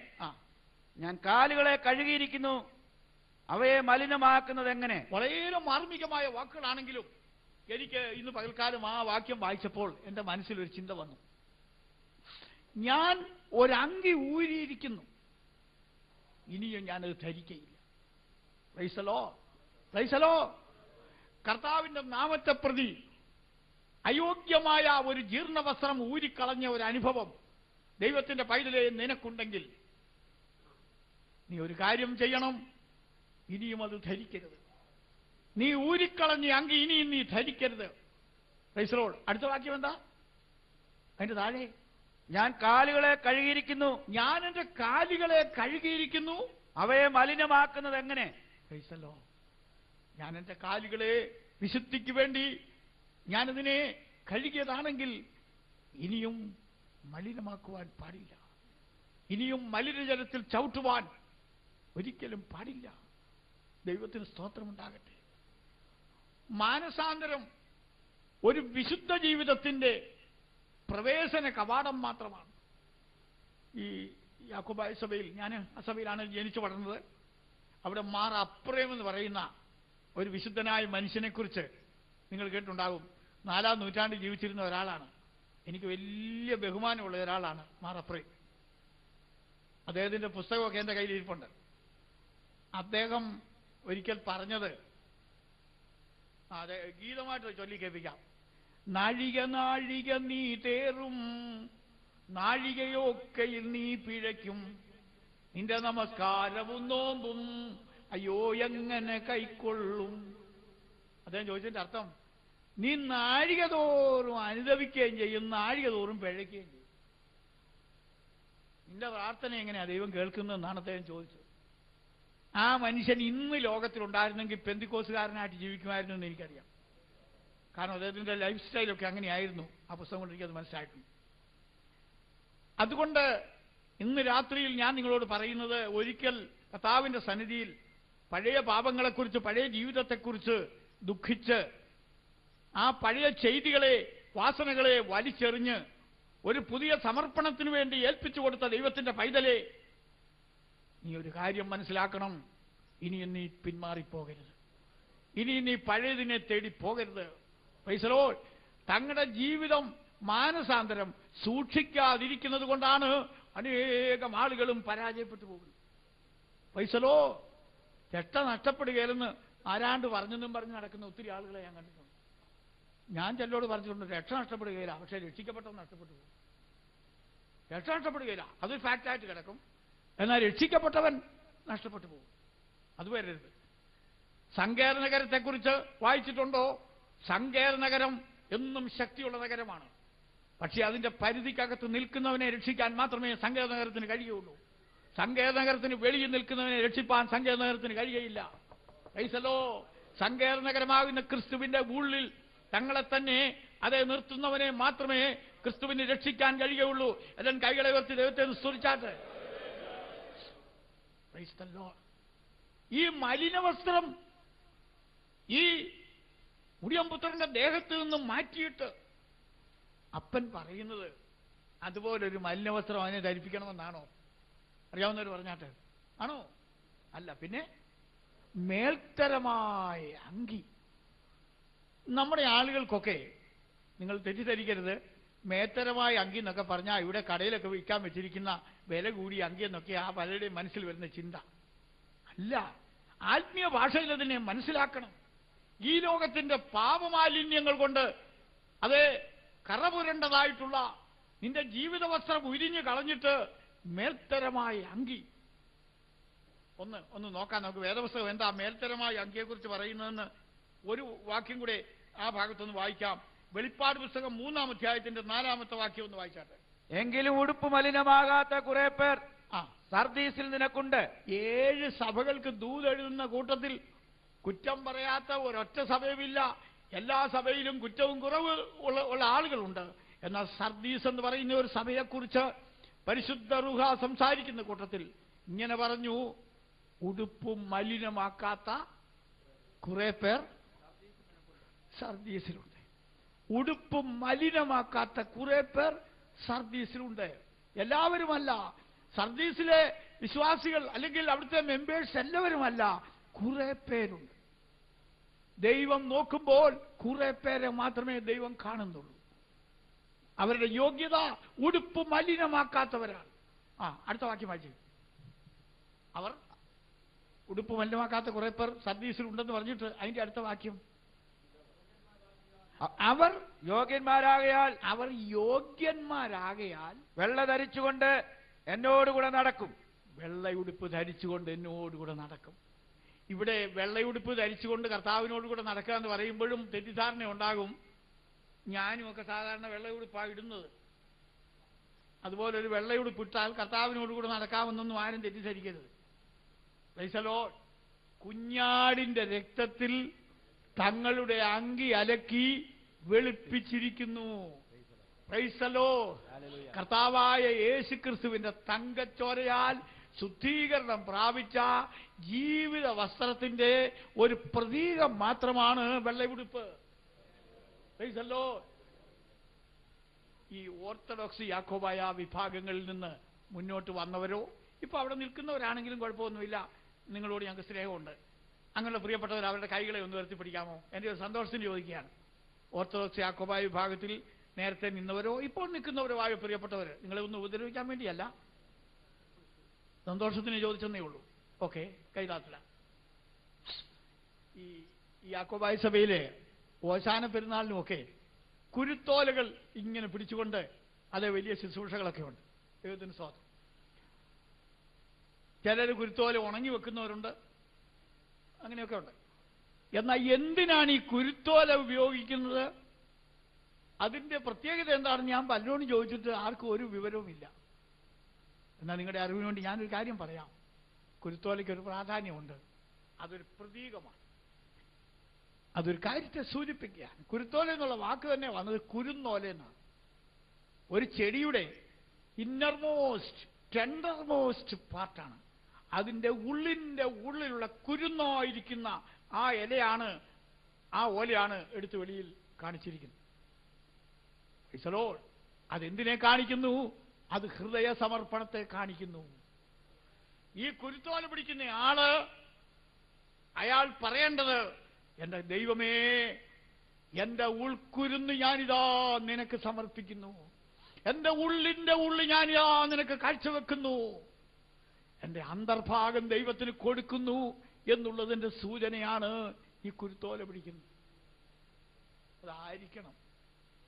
ഞാൻ കാലുകളെ കഴുകിയിരിക്കുന്നു, അവയെ മലിനമാക്കുന്നത് എങ്ങനെ? വളരെ മാർമികമായ വാക്കുകളാണെങ്കിലും എനിക്ക് ഇന്ന് പകൽക്കാലം ആ വാക്യം വായിച്ചപ്പോൾ എന്റെ മനസ്സിലൊരു ചിന്ത വന്നു. ഞാൻ ഒരങ്കി ഊരിയിരിക്കുന്നു, ഇനിയും ഞാനത് ധരിക്കയില്ല. Praise the lord. Praise the lord. കർത്താവിന്റെ നാമത്തെ പ്രതി അയോഗ്യമായ ഒരു ജീർണവസ്ത്രം ഊരിക്കളഞ്ഞ ഒരു അനുഭവം ദൈവത്തിന്റെ പൈതലേ നിനക്കുണ്ടെങ്കിൽ നീ ഒരു കാര്യം ചെയ്യണം. ഇനിയും അത് ധരിക്കരുത്. നീ ഊരിക്കളഞ്ഞ അങ്കി ഇനിയും നീ ധരിക്കരുത്. Price the Lord. അടുത്ത വാക്യം എന്താ? അതിന്റെ താഴെ ഞാൻ കാലുകളെ കഴുകിയിരിക്കുന്നു. ഞാൻ എന്റെ കാലുകളെ കഴുകിയിരിക്കുന്നു. അവയെ മലിനമാക്കുന്നത് എങ്ങനെ? ക്രൈസ്തലോ, ഞാൻ എന്റെ കാലുകളെ വിശുദ്ധിക്ക് വേണ്ടി ഞാനതിനെ കഴുകിയതാണെങ്കിൽ ഇനിയും മലിനമാക്കുവാൻ പാടില്ല. ഇനിയും മലിനജലത്തിൽ ചവിട്ടുവാൻ ഒരിക്കലും പാടില്ല. ദൈവത്തിന് സ്തോത്രമുണ്ടാകട്ടെ. മാനസാന്തരം ഒരു വിശുദ്ധ ജീവിതത്തിന്റെ പ്രവേശന കവാടം മാത്രമാണ്. ഈ യാക്കോബായ സഭയിൽ, ഞാൻ ആ സഭയിലാണ് ജനിച്ചു വളർന്നത്. അവിടെ മാർ അപ്രേം എന്ന് പറയുന്ന ഒരു വിശുദ്ധനായ മനുഷ്യനെക്കുറിച്ച് നിങ്ങൾ കേട്ടിട്ടുണ്ടാകും. 4-ാം നൂറ്റാണ്ടിൽ ജീവിച്ചിരുന്ന ഒരാളാണ്. എനിക്ക് വലിയ ബഹുമാനമുള്ള ഒരാളാണ് മാർ അപ്രേം. അദ്ദേഹത്തിന്റെ പുസ്തകമൊക്കെ എൻ്റെ കയ്യിലിരിപ്പുണ്ട്. അദ്ദേഹം ഒരിക്കൽ പറഞ്ഞത്, അതെ, ഗീതമായിട്ട് ചൊല്ലി കേൾപ്പിക്കാം. നാഴിക നാഴിക നീ തേറും, നാഴികയൊക്കെയിൽ നീ പിഴയ്ക്കും, നിന്റെ നമസ്കാരവും നോമ്പും അയ്യോ എങ്ങനെ കൈക്കൊള്ളും. അദ്ദേഹം ചോദിച്ചതിന്റെ അർത്ഥം, നീ നാഴിക തോറും അനുദപിക്കുകയും ചെയ്യും, നാഴിക തോറും പിഴയ്ക്കുകയും ചെയ്യും. നിന്റെ പ്രാർത്ഥന എങ്ങനെയാ ദൈവം കേൾക്കുന്നതെന്നാണ് അദ്ദേഹം ചോദിച്ചത്. ആ മനുഷ്യൻ ഇന്ന് ലോകത്തിലുണ്ടായിരുന്നെങ്കിൽ പെന്തിക്കോസുകാരനായിട്ട് ജീവിക്കുമായിരുന്നു എന്ന് എനിക്കറിയാം. കാരണം അദ്ദേഹത്തിന്റെ ലൈഫ് സ്റ്റൈലൊക്കെ അങ്ങനെയായിരുന്നു. ആ പുസ്തകം കൊണ്ട് എനിക്കത് മനസ്സിലായിട്ടുണ്ട്. അതുകൊണ്ട് ഇന്ന് രാത്രിയിൽ ഞാൻ നിങ്ങളോട് പറയുന്നത്, ഒരിക്കൽ കർത്താവിന്റെ സന്നിധിയിൽ പഴയ പാപങ്ങളെക്കുറിച്ച്, പഴയ ജീവിതത്തെക്കുറിച്ച് ദുഃഖിച്ച് ആ പഴയ ചെയ്തികളെ, വാസനകളെ വലിച്ചെറിഞ്ഞ് ഒരു പുതിയ സമർപ്പണത്തിന് വേണ്ടി ഏൽപ്പിച്ചു കൊടുത്ത ദൈവത്തിന്റെ പൈതലേ, നീ ഒരു കാര്യം മനസ്സിലാക്കണം. ഇനിയും നീ പിന്മാറിപ്പോകരുത്. ഇനി നീ പഴയതിനെ തേടി പോകരുത്. Price the Lord. തങ്ങളുടെ ജീവിതം മാനസാന്തരം സൂക്ഷിക്കാതിരിക്കുന്നത് കൊണ്ടാണ് അനേകം ആളുകളും പരാജയപ്പെട്ടു പോകുന്നത്. Price the Lord. രക്ഷ നഷ്ടപ്പെടുകയില്ലെന്ന് ആരാണ്ട് പറഞ്ഞെന്നും പറഞ്ഞ് നടക്കുന്ന ഒത്തിരി ആളുകളെ ഞാൻ കണ്ടിട്ടുണ്ട്. ഞാൻ ചിലരോട് പറഞ്ഞിട്ടുണ്ട്, രക്ഷ നഷ്ടപ്പെടുകയില്ല, പക്ഷെ രക്ഷിക്കപ്പെട്ടവൻ നഷ്ടപ്പെട്ടു പോകും. രക്ഷ നഷ്ടപ്പെടുകയില്ല, അതൊരു ഫാക്റ്റായിട്ട് കിടക്കും. എന്നാൽ രക്ഷിക്കപ്പെട്ടവൻ നഷ്ടപ്പെട്ടു പോകും. അത് വരരുത്. സങ്കേത നഗരത്തെക്കുറിച്ച് വായിച്ചിട്ടുണ്ടോ? സങ്കേത നഗരം എന്നും ശക്തിയുള്ള നഗരമാണ്. പക്ഷെ അതിന്റെ പരിധിക്കകത്ത് നിൽക്കുന്നവനെ രക്ഷിക്കാൻ മാത്രമേ സങ്കേത നഗരത്തിന് കഴിയുള്ളൂ. സങ്കേത നഗരത്തിന് വെളിയിൽ നിൽക്കുന്നവനെ രക്ഷിപ്പാൻ സങ്കേത നഗരത്തിന് കഴിയുകയില്ല. Praise the lord. സങ്കേത നഗരമാകുന്ന ക്രിസ്തുവിന്റെ ഉള്ളിൽ തങ്ങളെ തന്നെ അതെ നിർത്തുന്നവനെ മാത്രമേ ക്രിസ്തുവിനെ രക്ഷിക്കാൻ കഴിയുകയുള്ളൂ. എല്ലാം കൈകളെ ഉയർത്തി ദൈവത്തെ സ്തുതിച്ചാട്ടെ. Praise the lord. ഈ മലിനവസ്ത്രം ഈ മുടിയമ്പുത്രന്റെ ദേഹത്ത് നിന്നും മാറ്റിയിട്ട് അപ്പൻ പറയുന്നത് അതുപോലൊരു മലിനവസ്ത്രം അവനെ ധരിപ്പിക്കണമെന്നാണോ? അറിയാവുന്നവർ പറഞ്ഞാട്ടെ. ആണോ? അല്ല. പിന്നെ മേൽത്തരമായ അങ്കി. നമ്മുടെ ആളുകൾക്കൊക്കെ, നിങ്ങൾ തെറ്റിദ്ധരിക്കരുത്, മേൽത്തരമായ അങ്കി എന്നൊക്കെ പറഞ്ഞാൽ ഇവിടെ കടയിലൊക്കെ വിൽക്കാൻ വെച്ചിരിക്കുന്ന വില കൂടിയ അങ്കി എന്നൊക്കെ ആ പലരുടെയും മനസ്സിൽ വരുന്ന ചിന്ത അല്ല. ആത്മീയ ഭാഷയിൽ അതിനെ മനസ്സിലാക്കണം. ഈ ലോകത്തിന്റെ പാപമാലിന്യങ്ങൾ കൊണ്ട് അത് കറപുരണ്ടതായിട്ടുള്ള നിന്റെ ജീവിത വസ്ത്രം ഉരിഞ്ഞു കളഞ്ഞിട്ട് മേൽത്തരമായ അങ്കി. ഒന്ന് നോക്കാം നമുക്ക് വേദപുസ്തകം എന്താ മേൽത്തരമായ അങ്കിയെക്കുറിച്ച് പറയുന്നതെന്ന്. ഒരു വാക്യം കൂടെ ആ ഭാഗത്തൊന്ന് വായിക്കാം. വെളിപ്പാട് പുസ്തകം 3-ാം അധ്യായത്തിന്റെ 4-ാമത്തെ വാക്യം ഒന്ന് വായിച്ചാട്ടെ. എങ്കിലും ഉടുപ്പ് മലിനമാകാത്ത കുറെ പേർ സർദീസിൽ നിനക്കുണ്ട്. 7 സഭകൾക്ക് ദൂതെഴുതുന്ന കൂട്ടത്തിൽ കുറ്റം പറയാത്ത ഒരൊറ്റ സഭയുമില്ല. എല്ലാ സഭയിലും കുറ്റവും കുറവ് ഉള്ള ആളുകളുണ്ട്. എന്നാൽ സർദീസ് എന്ന് പറയുന്ന ഒരു സഭയെക്കുറിച്ച് പരിശുദ്ധ റൂഹ സംസാരിക്കുന്ന കൂട്ടത്തിൽ ഇങ്ങനെ പറഞ്ഞു, ഉടുപ്പും മലിനമാക്കാത്ത കുറെ പേർ സർദീസിലുണ്ട്. ഉടുപ്പും മലിനമാക്കാത്ത കുറെ പേർ സർദീസിലുണ്ട്. എല്ലാവരുമല്ല. സർദീസിലെ വിശ്വാസികൾ അല്ലെങ്കിൽ അവിടുത്തെ മെമ്പേഴ്സ് എല്ലാവരുമല്ല, കുറെ പേരുണ്ട്. ദൈവം നോക്കുമ്പോൾ കുറെ പേരെ മാത്രമേ ദൈവം കാണുന്നുള്ളൂ. അവരുടെ യോഗ്യത ഉടുപ്പ് മലിനമാക്കാത്തവരാണ്. അടുത്ത വാക്യം വായിച്ചു. അവർ ഉടുപ്പ് മലിനമാക്കാത്ത കുറെ പേർ സർദീസിലുണ്ടെന്ന് പറഞ്ഞിട്ട് അതിന്റെ അടുത്ത വാക്യം, അവർ യോഗ്യന്മാരാകയാൽ വെള്ള ധരിച്ചുകൊണ്ട് എന്നോടുകൂടെ നടക്കും. വെള്ളയുടുപ്പ് ധരിച്ചുകൊണ്ട് എന്നോടുകൂടെ നടക്കും. ഇവിടെ വെള്ളയുടുപ്പ് ധരിച്ചുകൊണ്ട് കർത്താവിനോടുകൂടെ നടക്കുക എന്ന് പറയുമ്പോഴും തെറ്റിദ്ധാരണ ഉണ്ടാകും. ഞാനും ഒക്കെ സാധാരണ വെള്ളയുടുപ്പാണ് ഇടുന്നത്. അതുപോലെ ഒരു വെള്ളയുടുപ്പിട്ടാൽ കർത്താവിനോടുകൂടെ നടക്കാമെന്നൊന്നും ആരും തെറ്റിദ്ധരിക്കരുത്. Price the Lord. കുഞ്ഞാടിന്റെ രക്തത്തിൽ തങ്ങളുടെ അങ്കി അലക്കി വെളുപ്പിച്ചിരിക്കുന്നു. Price the Lord. കർത്താവായ യേശുക്രിസ്തുവിന്റെ തങ്കച്ചോരയാൽ ശുദ്ധീകരണം പ്രാപിച്ച ജീവിത വസ്ത്രത്തിന്റെ ഒരു പ്രതീകം മാത്രമാണ് വെള്ളയുടുപ്പ്. Praise the lord. ഈ ഓർത്തഡോക്സ് യാക്കോബായ വിഭാഗങ്ങളിൽ നിന്ന് മുന്നോട്ട് വന്നവരോ ഇപ്പൊ അവിടെ നിൽക്കുന്നവരാണെങ്കിലും കുഴപ്പമൊന്നുമില്ല, നിങ്ങളോട് ഞങ്ങൾക്ക് സ്നേഹമുണ്ട്. അങ്ങനെയുള്ള പ്രിയപ്പെട്ടവർ അവരുടെ കൈകളെ ഒന്ന് ഉയർത്തിപ്പിടിക്കാമോ? എൻ്റെ ഒരു സന്തോഷത്തിന് ചോദിക്കുകയാണ്. ഓർത്തഡോക്സ് യാക്കോബായ വിഭാഗത്തിൽ നേരത്തെ നിന്നവരോ ഇപ്പോൾ നിൽക്കുന്നവരോ ആയ പ്രിയപ്പെട്ടവർ, നിങ്ങളെ ഒന്ന് ഉപദ്രവിക്കാൻ വേണ്ടിയല്ല, സന്തോഷത്തിന് ചോദിച്ചെന്നേ ഉള്ളൂ. ഓക്കെ, കൈതാത്തില്ല. ഈ യാക്കോബായ സഭയിലെ ഓശാന പെരുന്നാളിനുമൊക്കെ കുരുത്തോലകൾ ഇങ്ങനെ പിടിച്ചുകൊണ്ട് അതേ വലിയ ശുശ്രൂഷകളൊക്കെ ഉണ്ട്. ദൈവത്തിന് സ്വാതന്ത്ര്യം. ചിലർ കുരുത്തോല ഉണങ്ങി വെക്കുന്നവരുണ്ട്, അങ്ങനെയൊക്കെ ഉണ്ട്. എന്നാൽ എന്തിനാണ് ഈ കുരുത്തോല ഉപയോഗിക്കുന്നത്? അതിന്റെ പ്രത്യേകത എന്താണെന്ന് ഞാൻ പലരോടും ചോദിച്ചിട്ട് ആർക്കും ഒരു വിവരവുമില്ല. എന്നാൽ നിങ്ങളുടെ അറിവിന് വേണ്ടി ഞാനൊരു കാര്യം പറയാം. കുരുത്തോലയ്ക്കൊരു പ്രാധാന്യമുണ്ട്. അതൊരു പ്രതീകമാണ്, അതൊരു കാര്യത്തെ സൂചിപ്പിക്കുകയാണ്. കുരുത്തോല എന്നുള്ള വാക്ക് തന്നെ വന്നത് കുരുന്നോല എന്നാണ്. ഒരു ചെടിയുടെ ഇന്നർമോസ്റ്റ് ടെൻഡർമോസ്റ്റ് പാർട്ടാണ്. അതിൻ്റെ ഉള്ളിലുള്ള കുരുന്നായിരിക്കുന്ന ആ ഇലയാണ്, ആ ഓലയാണ് എടുത്ത് വെളിയിൽ കാണിച്ചിരിക്കുന്നത്. അതെന്തിനെ കാണിക്കുന്നു? അത് ഹൃദയ സമർപ്പണത്തെ കാണിക്കുന്നു. ഈ കുരുത്തോല പിടിക്കുന്ന ആള് അയാൾ പറയേണ്ടത്, എന്റെ ദൈവമേ, എന്റെ ഉൾക്കുരുന്ന് ഞാനിതാ നിനക്ക് സമർപ്പിക്കുന്നു, എന്റെ ഉള്ളിന്റെ ഉള്ളിൽ ഞാനിതാ നിനക്ക് കാഴ്ചവെക്കുന്നു, എന്റെ അന്തർഭാഗം ദൈവത്തിന് കൊടുക്കുന്നു എന്നുള്ളതിന്റെ സൂചനയാണ് ഈ കുരുത്തോല പിടിക്കുന്നത്. അതായിരിക്കണം.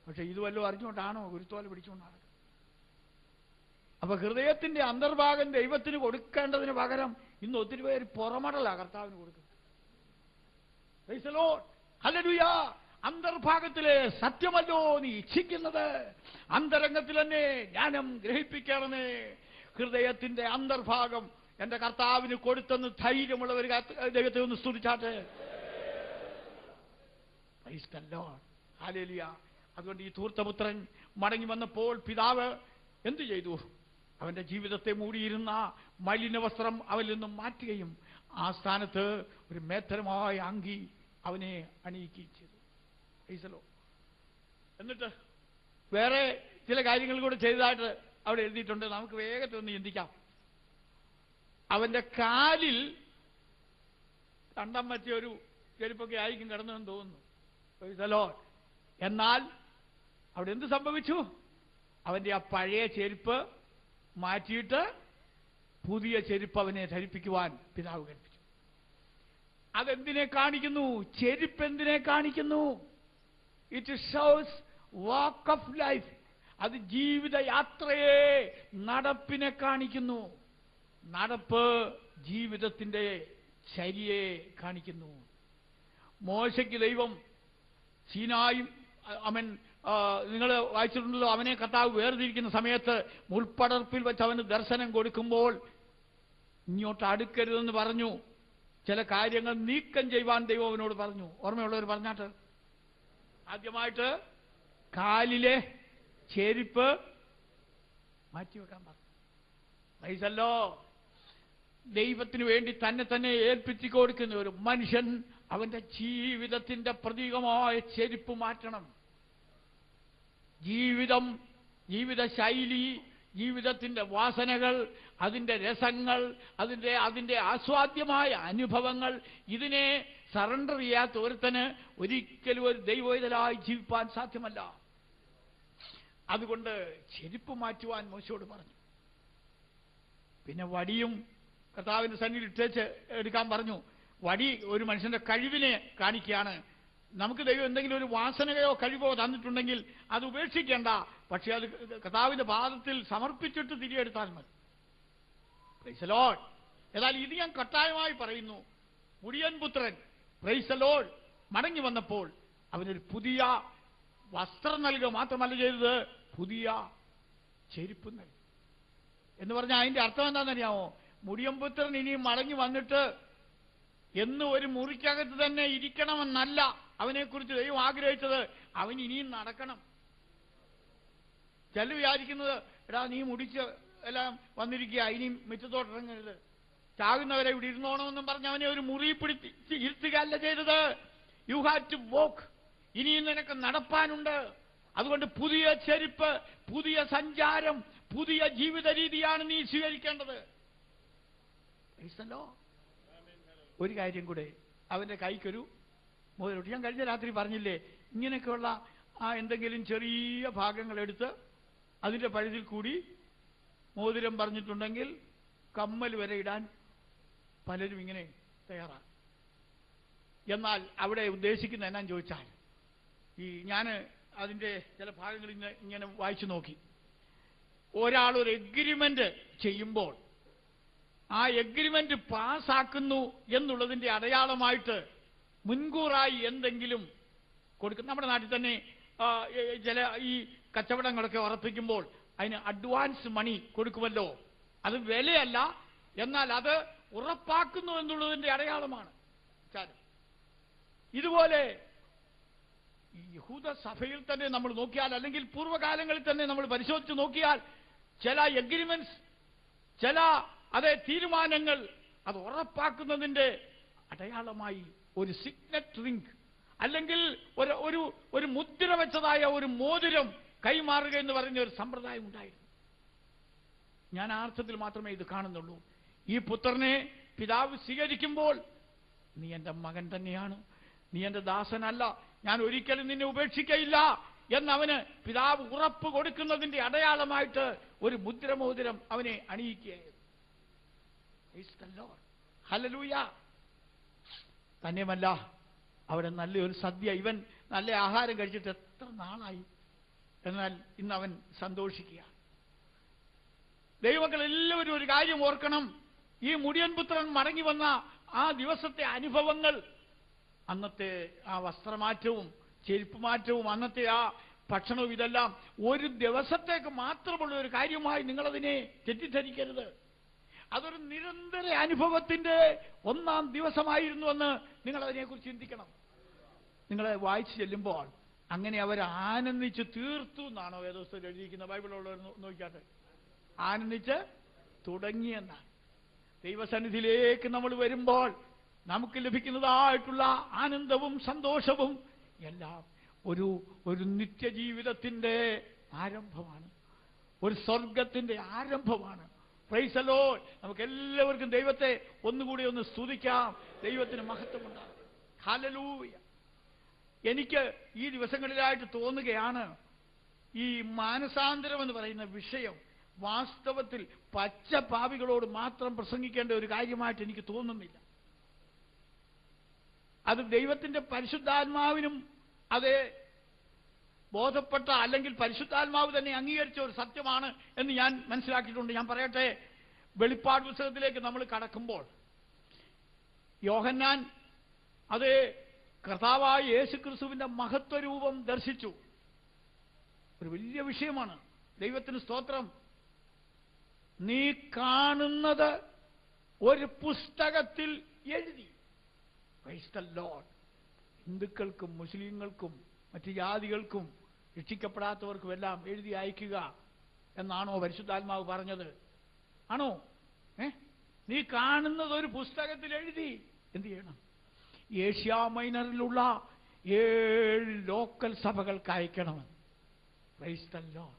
പക്ഷെ ഇത് വല്ലതും അറിഞ്ഞുകൊണ്ടാണോ കുരുത്തോല പിടിച്ചുകൊണ്ടാണ്? അപ്പൊ ഹൃദയത്തിന്റെ അന്തർഭാഗം ദൈവത്തിന് കൊടുക്കേണ്ടതിന് പകരം ഇന്ന് ഒത്തിരി പേര് പുറമടല കർത്താവിന് കൊടുക്കുന്നത്. Price the lord. ഹല്ലേലൂയ. അന്തർഭാഗത്തിലെ സത്യമല്ലോ നീ ഇച്ഛിക്കുന്നത്, അന്തരംഗത്തിൽ തന്നെ ജ്ഞാനം ഗ്രഹിപ്പിക്കണമേ. ഹൃദയത്തിന്റെ അന്തർഭാഗം എന്റെ കർത്താവിന് കൊടുത്തെന്ന് ധൈര്യമുള്ളവർ ദൈവത്തെ ഒന്ന് സ്തുതിച്ചാട്ടെ. Praise the lord. ഹല്ലേലൂയ. അതുകൊണ്ട് ഈ ധൂർത്തപുത്രൻ മടങ്ങി വന്നപ്പോൾ പിതാവ് എന്തു ചെയ്തു? അവന്റെ ജീവിതത്തെ മൂടിയിരുന്ന മലിനവസ്ത്രം അവനിൽ നിന്നും മാറ്റുകയും ആ സ്ഥാനത്ത് ഒരു മേത്തരമായ അങ്കി അവനെ അണിയിക്കുകയും ചെയ്തു. Price the Lord. എന്നിട്ട് വേറെ ചില കാര്യങ്ങൾ കൂടെ ചെയ്തതായിട്ട് അവിടെ എഴുതിയിട്ടുണ്ട്. നമുക്ക് വേഗത്തിൽ ഒന്ന് ചിന്തിക്കാം. അവന്റെ കാലിൽ കണ്ടം പറ്റിയ ഒരു ചെരുപ്പൊക്കെ ആയിരിക്കും കിടന്നതെന്ന് തോന്നുന്നു. Price the Lord. എന്നാൽ അവിടെ എന്ത് സംഭവിച്ചു? അവന്റെ ആ പഴയ ചെരുപ്പ് മാറ്റിയിട്ട് പുതിയ ചെരുപ്പ് അവനെ ധരിപ്പിക്കുവാൻ പിതാവ് കൽപ്പിച്ചു. അതെന്തിനെ കാണിക്കുന്നു? ചെരുപ്പ് എന്തിനെ കാണിക്കുന്നു? It shows walk of life. അത് ജീവിതയാത്രയെ, നടപ്പിനെ കാണിക്കുന്നു. നടപ്പ് ജീവിതത്തിന്റെ ശരിയെ കാണിക്കുന്നു. മോശയ്ക്ക് ദൈവം സീനായും നിങ്ങൾ വായിച്ചിട്ടുണ്ടല്ലോ, അവനെ കർത്താവ് വേർതിരിക്കുന്ന സമയത്ത് മുൾപ്പടർപ്പിൽ വെച്ച് അവന് ദർശനം കൊടുക്കുമ്പോൾ ഇങ്ങോട്ട് അടുക്കരുതെന്ന് പറഞ്ഞു. ചില കാര്യങ്ങൾ നീക്കം ചെയ്യുവാൻ ദൈവം അവനോട് പറഞ്ഞു. ഓർമ്മയുള്ളവർ പറഞ്ഞാട്ട്, ആദ്യമായിട്ട് കാലിലെ ചെരുപ്പ് മാറ്റിവെക്കാൻ പറഞ്ഞു. പ്രൈസല്ലോ. ദൈവത്തിന് വേണ്ടി തന്നെ തന്നെ ഏൽപ്പിച്ചു കൊടുക്കുന്ന ഒരു മനുഷ്യൻ അവന്റെ ജീവിതത്തിന്റെ പ്രതീകമായ ചെരുപ്പ് മാറ്റണം. ജീവിത ശൈലി, ജീവിതത്തിന്റെ വാസനകൾ, അതിന്റെ രസങ്ങൾ, അതിന്റെ ആസ്വാദ്യമായ അനുഭവങ്ങൾ, ഇതിനെ സറണ്ടർ ചെയ്യാത്ത ഒരുത്തന് ഒരിക്കലും ഒരു ദൈവവേദനായി ജീവിപ്പാൻ സാധ്യമല്ല. അതുകൊണ്ട് ചെരുപ്പ് മാറ്റുവാൻ മോശയോട് പറഞ്ഞു. പിന്നെ വടിയും കർത്താവിന്റെ സന്നിധിയിൽ ഇട്ടേച്ച് എടുക്കാൻ പറഞ്ഞു. വടി ഒരു മനുഷ്യന്റെ കഴിവിനെ കാണിക്കുകയാണ്. നമുക്ക് ദൈവം എന്തെങ്കിലും ഒരു വാസനയോ കഴിവോ തന്നിട്ടുണ്ടെങ്കിൽ അത് ഉപേക്ഷിക്കേണ്ട, പക്ഷെ അത് കർത്താവിന്റെ പാദത്തിൽ സമർപ്പിച്ചിട്ട് തിരികെടുത്താൽ മതി. Price the Lord. എന്നാൽ ഇത് ഞാൻ കട്ടായമായി പറയുന്നു. മുടിയൻ പുത്രൻ പ്രൈസ് ദി ലോർഡ് മടങ്ങി വന്നപ്പോൾ അവനൊരു പുതിയ വസ്ത്രം നൽകുക മാത്രമല്ല ചെയ്തത്, പുതിയ ചെരുപ്പ് നൽകി. എന്ന് പറഞ്ഞാൽ അതിന്റെ അർത്ഥം എന്താണെന്നറിയാമോ? മുടിയൻപുത്രൻ ഇനിയും മടങ്ങി വന്നിട്ട് എന്ന് ഒരു മുറിക്കകത്ത് തന്നെ ഇരിക്കണമെന്നല്ല അവനെക്കുറിച്ച് ദൈവം ആഗ്രഹിച്ചത്. അവൻ ഇനിയും നടക്കണം. ചില വിചാരിക്കുന്നത്, എടാ നീ മുടിച്ച് എല്ലാം വന്നിരിക്കുക, ഇനിയും മുറ്റത്തോട്ടിറങ്ങരുത്, ചാകുന്നവരെ ഇവിടെ ഇരുന്നോണമെന്നും പറഞ്ഞ് അവനെ ഒരു മുറി പിടിച്ച് ഇരുത്തുകയല്ല ചെയ്തത്. You have to walk. ഇനിയും നിനക്ക് നടപ്പാനുണ്ട്. അതുകൊണ്ട് പുതിയ ചെരുപ്പ്, പുതിയ സഞ്ചാരം, പുതിയ ജീവിത രീതിയാണ് നീ സ്വീകരിക്കേണ്ടത്. ഒരു കാര്യം കൂടെ, അവന്റെ കൈക്കൊരു മോതിരം. ഞാൻ കഴിഞ്ഞ രാത്രി പറഞ്ഞില്ലേ, ഇങ്ങനെയൊക്കെയുള്ള എന്തെങ്കിലും ചെറിയ ഭാഗങ്ങൾ എടുത്ത് അതിന്റെ പഴുതിൽ കൂടി മോതിരം പറഞ്ഞിട്ടുണ്ടെങ്കിൽ കമ്മൽ വരെ ഇടാൻ പലരും ഇങ്ങനെ തയ്യാറാണ്. എന്നാൽ അവിടെ ഉദ്ദേശിക്കുന്ന എന്നാന്ന് ചോദിച്ചാൽ, ഞാൻ അതിന്റെ ചില ഭാഗങ്ങൾ ഇങ്ങനെ വായിച്ചു നോക്കി. ഒരാൾ ഒരു എഗ്രിമെന്റ് ചെയ്യുമ്പോൾ ആ എഗ്രിമെന്റ് പാസ്സാക്കുന്നു എന്നുള്ളതിന്റെ അടയാളമായിട്ട് മുൻകൂറായി എന്തെങ്കിലും കൊടുക്കും. നമ്മുടെ നാട്ടിൽ തന്നെ ചില ഈ കച്ചവടങ്ങളൊക്കെ ഉറപ്പിക്കുമ്പോൾ അതിന് അഡ്വാൻസ് മണി കൊടുക്കുമല്ലോ. അത് വിലയല്ല, എന്നാൽ അത് ഉറപ്പാക്കുന്നു എന്നുള്ളതിന്റെ അടയാളമാണ്. ഇതുപോലെ യഹൂദ സഭയിൽ തന്നെ നമ്മൾ നോക്കിയാൽ, അല്ലെങ്കിൽ പൂർവ്വകാലങ്ങളിൽ തന്നെ നമ്മൾ പരിശോധിച്ച് നോക്കിയാൽ, ചില എഗ്രിമെന്റ്സ്, ചില തീരുമാനങ്ങൾ അത് ഉറപ്പാക്കുന്നതിന്റെ അടയാളമായി ഒരു സിഗ്നറ്റ് റിംഗ് അല്ലെങ്കിൽ ഒരു മുദ്ര വെച്ചതായ ഒരു മോതിരം കൈമാറുക എന്ന് പറയുന്ന ഒരു സമ്പ്രദായം ഉണ്ടായിരുന്നു. ഞാൻ ആ അർത്ഥത്തിൽ മാത്രമേ ഇത് കാണുന്നുള്ളൂ. ഈ പുത്രനെ പിതാവ് സ്വീകരിക്കുമ്പോൾ, നീ എന്റെ മകൻ തന്നെയാണ്, നീ എന്റെ ദാസനല്ല, ഞാൻ ഒരിക്കലും നിന്നെ ഉപേക്ഷിക്കയില്ല എന്നവന് പിതാവ് ഉറപ്പ് കൊടുക്കുന്നതിന്റെ അടയാളമായിട്ട് ഒരു മുദ്രമോതിരം അവനെ അണിയിക്കുകയായിരുന്നു. ഹല്ലേലൂയ. തന്നെയുമല്ല, അവിടെ നല്ലൊരു സദ്യ, ഇവൻ നല്ല ആഹാരം കഴിച്ചിട്ട് എത്ര നാളായി, എന്നാൽ ഇന്ന് അവൻ സന്തോഷിക്കുക. ദൈവമക്കൾ എല്ലാവരും ഒരു കാര്യം ഓർക്കണം. ഈ മുടിയൻ പുത്രൻ മടങ്ങി വന്ന ആ ദിവസത്തെ അനുഭവങ്ങൾ, അന്നത്തെ ആ വസ്ത്രമാറ്റവും ചെരുപ്പ് മാറ്റവും അന്നത്തെ ആ ഭക്ഷണവും, ഇതെല്ലാം ഒരു ദിവസത്തേക്ക് മാത്രമുള്ള ഒരു കാര്യമായി നിങ്ങളതിനെ തെറ്റിദ്ധരിക്കരുത്. അതൊരു നിരന്തര അനുഭവത്തിന്റെ ഒന്നാം ദിവസമായിരുന്നുവെന്ന് നിങ്ങൾ അതിനെക്കുറിച്ച് ചിന്തിക്കണം. നിങ്ങളെ വായിച്ചു ചെല്ലുമ്പോൾ അങ്ങനെ അവർ ആനന്ദിച്ച് തീർത്തു എന്നാണോ വേദപുസ്തകത്തിൽ എഴുതിയിരിക്കുന്ന? ബൈബിളുള്ളവർ നോക്കിയാട്ടെ, ആനന്ദിച്ച് തുടങ്ങിയെന്നാണ്. ദൈവസന്നിധിയിലേക്ക് നമ്മൾ വരുമ്പോൾ നമുക്ക് ലഭിക്കുന്നതായിട്ടുള്ള ആനന്ദവും സന്തോഷവും എല്ലാം ഒരു നിത്യജീവിതത്തിന്റെ ആരംഭമാണ്, ഒരു സ്വർഗത്തിന്റെ ആരംഭമാണ്. Price the Lord. നമുക്ക് എല്ലാവർക്കും ദൈവത്തെ ഒന്നുകൂടി ഒന്ന് സ്തുതിക്കാം. ദൈവത്തിന് മഹത്വമുണ്ടാകും. ഹല്ലേലൂയ. എനിക്ക് ഈ ദിവസങ്ങളിലായിട്ട് തോന്നുകയാണ്, ഈ മാനസാന്തരം എന്ന് പറയുന്ന വിഷയം വാസ്തവത്തിൽ പച്ച പാപികളോട് മാത്രം പ്രസംഗിക്കേണ്ട ഒരു കാര്യമായിട്ട് എനിക്ക് തോന്നുന്നില്ല. അത് ദൈവത്തിന്റെ പരിശുദ്ധാത്മാവിനും അതേ ബോധപ്പെട്ട, അല്ലെങ്കിൽ പരിശുദ്ധാത്മാവ് തന്നെ അംഗീകരിച്ച ഒരു സത്യമാണ് എന്ന് ഞാൻ മനസ്സിലാക്കിയിട്ടുണ്ട്. ഞാൻ പറയട്ടെ, വെളിപ്പാട് പുസ്തകത്തിലേക്ക് നമ്മൾ കടക്കുമ്പോൾ യോഹന്നാൻ അതേ കർത്താവായ യേശുക്രിസ്തുവിന്റെ മഹത്വരൂപം ദർശിച്ചു. ഒരു വലിയ വിഷയമാണ്. ദൈവത്തിന് സ്തോത്രം. നീ കാണുന്നത് ഒരു പുസ്തകത്തിൽ എഴുതി. Praise the lord. ഹിന്ദുക്കൾക്കും മുസ്ലിങ്ങൾക്കും മറ്റ് ജാതികൾക്കും രക്ഷിക്കപ്പെടാത്തവർക്കും എല്ലാം എഴുതി അയക്കുക എന്നാണോ പരിശുദ്ധാത്മാവ് പറഞ്ഞത്? ആണോ? നീ കാണുന്നത് ഒരു പുസ്തകത്തിൽ എഴുതി. എന്ത് ചെയ്യണം? ഏഷ്യ മൈനറിലുള്ള 7 ലോക്കൽ സഭകൾക്ക് അയക്കണമെന്ന്. Praise the lord.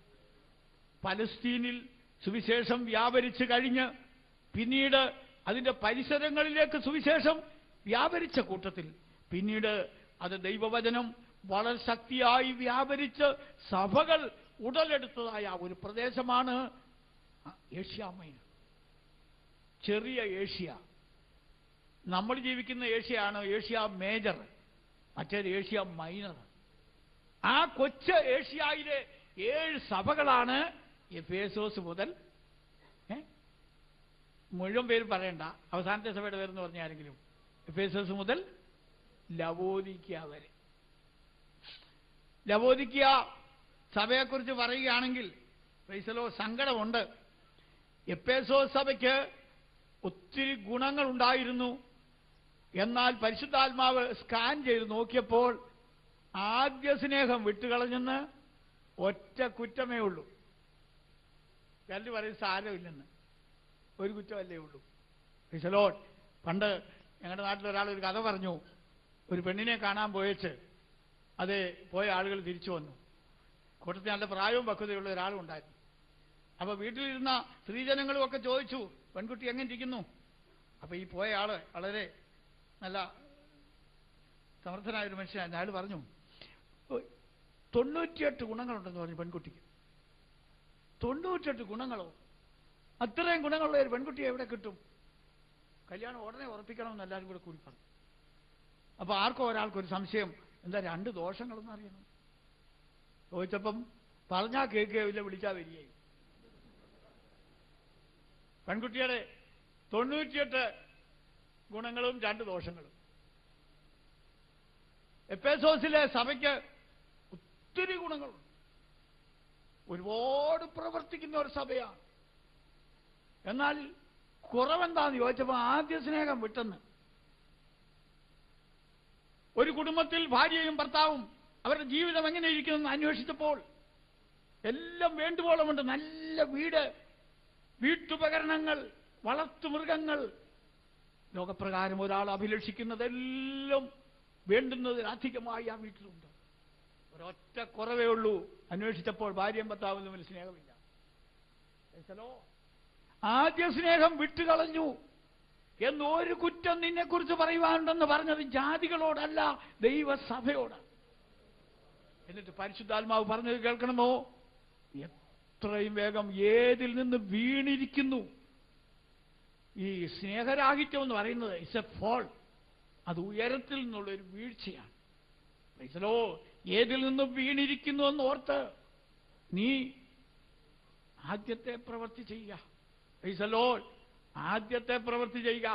പലസ്തീനിൽ സുവിശേഷം വ്യാപരിച്ചു കഴിഞ്ഞ് പിന്നീട് അതിന്റെ പരിസരങ്ങളിലേക്ക് സുവിശേഷം വ്യാപരിച്ച കൂട്ടത്തിൽ പിന്നീട് അത് ദൈവവചനം വളരെ ശക്തിയായി വ്യാപരിച്ച് സഭകൾ ഉടലെടുത്തതായ ഒരു പ്രദേശമാണ് ഏഷ്യ മൈനർ. ചെറിയ ഏഷ്യ. നമ്മൾ ജീവിക്കുന്ന ഏഷ്യയാണ് ഏഷ്യ മേജർ, മറ്റേത് ഏഷ്യ മൈനർ. ആ കൊച്ചു ഏഷ്യയിലെ 7 സഭകളാണ് എഫേസോസ് മുതൽ, മുഴുവൻ പേര് പറയണ്ട, അവസാനത്തെ സഭയുടെ പേരെന്ന് പറഞ്ഞ ആരെങ്കിലും, എഫേസോസ് മുതൽ ലവോദിക്ക വരെ. ലവോദിക്ക സഭയെക്കുറിച്ച് പറയുകയാണെങ്കിൽ പ്രൈസലോ സങ്കടമുണ്ട്. എഫേസോസ് സഭയ്ക്ക് ഒത്തിരി ഗുണങ്ങളുണ്ടായിരുന്നു. എന്നാൽ പരിശുദ്ധാത്മാവ് സ്കാൻ ചെയ്ത് നോക്കിയപ്പോൾ ആദ്യ സ്നേഹം വിട്ടുകളഞ്ഞെന്ന് ഒറ്റ കുറ്റമേ ഉള്ളൂ. ചിലർ പറയും സാരമില്ലെന്ന്. ഒരു കുറ്റമല്ലേ ഉള്ളൂ. Praise Lord. പണ്ട് ഞങ്ങളുടെ നാട്ടിൽ ഒരാൾ ഒരു കഥ പറഞ്ഞു. ഒരു പെണ്ണിനെ കാണാൻ പോയേച്ച് അത് പോയ ആളുകൾ തിരിച്ചു വന്നു. കൂട്ടത്തിൽ നല്ല പ്രായവും പക്വതയുള്ള ഒരാളും ഉണ്ടായിരുന്നു. അപ്പൊ വീട്ടിലിരുന്ന സ്ത്രീജനങ്ങളും ഒക്കെ ചോദിച്ചു, പെൺകുട്ടി എങ്ങനെ ഇരിക്കുന്നു? അപ്പൊ ഈ പോയ ആള് വളരെ നല്ല സമർത്ഥനായൊരു മനുഷ്യനായിരുന്നു. അയാൾ പറഞ്ഞു 98 ഗുണങ്ങളുണ്ടെന്ന് പറഞ്ഞു പെൺകുട്ടിക്ക്. 98 ഗുണങ്ങളോ? അത്രയും ഗുണങ്ങളുള്ള ഒരു പെൺകുട്ടിയെ എവിടെ കിട്ടും? കല്യാണം ഉടനെ ഉറപ്പിക്കണമെന്ന് എല്ലാവരും കൂടെ കൂടി പറഞ്ഞു. അപ്പൊ ആർക്കോ ഒരാൾക്കൊരു സംശയം, എന്താ 2 ദോഷങ്ങളെന്ന് അറിയണം. ചോദിച്ചപ്പം പറഞ്ഞാൽ കേൾക്കുകയില്ല, വിളിച്ചാൽ വരികയും. പെൺകുട്ടിയുടെ 98 ഗുണങ്ങളും 2 ദോഷങ്ങളും. എഫേസോസിലെ സഭയ്ക്ക് ഒത്തിരി ഗുണങ്ങളുണ്ട്. ഒരുപാട് പ്രവർത്തിക്കുന്ന ഒരു സഭയാണ്. എന്നാൽ കുറവെന്താന്ന് ചോദിച്ചപ്പോൾ ആദ്യ സ്നേഹം വിട്ടെന്ന്. ഒരു കുടുംബത്തിൽ ഭാര്യയും ഭർത്താവും അവരുടെ ജീവിതം എങ്ങനെ ഇരിക്കുമെന്ന് അന്വേഷിച്ചപ്പോൾ എല്ലാം വേണ്ടുവോളമുണ്ട്. നല്ല വീട്, വീട്ടുപകരണങ്ങൾ, വളർത്തുമൃഗങ്ങൾ, ലോകപ്രകാരം ഒരാൾ അഭിലഷിക്കുന്നതെല്ലാം വേണ്ടുന്നതിലധികമായി ആ വീട്ടിലുണ്ട്. ഒരൊറ്റ കുറവേ ഉള്ളൂ. അന്വേഷിച്ചപ്പോൾ ഭാര്യയും ഭർത്താവും തമ്മിൽ സ്നേഹമില്ല. ആദ്യ സ്നേഹം വിട്ടുകളഞ്ഞു എന്നൊരു കുറ്റം നിന്നെക്കുറിച്ച് പറയുവാനുണ്ടെന്ന് പറഞ്ഞത് ജാതികളോടല്ല, ദൈവസഭയോട്. എന്നിട്ട് പരിശുദ്ധാത്മാവ് പറഞ്ഞത് കേൾക്കണമോ? എത്രയും വേഗം ഏതിൽ നിന്ന് വീണിരിക്കുന്നു. ഈ സ്നേഹരാഹിത്യം എന്ന് പറയുന്നത് ഇറ്റ്സ് എ ഫോൾ. അത് ഉയരത്തിൽ നിന്നുള്ളൊരു വീഴ്ചയാണ്. ഏതിൽ നിന്നും വീണിരിക്കുന്നു എന്ന് ഓർത്ത് നീ ആദ്യത്തെ പ്രവൃത്തി ചെയ്യുക. Praise Lord. ആദ്യത്തെ പ്രവൃത്തി ചെയ്യുക.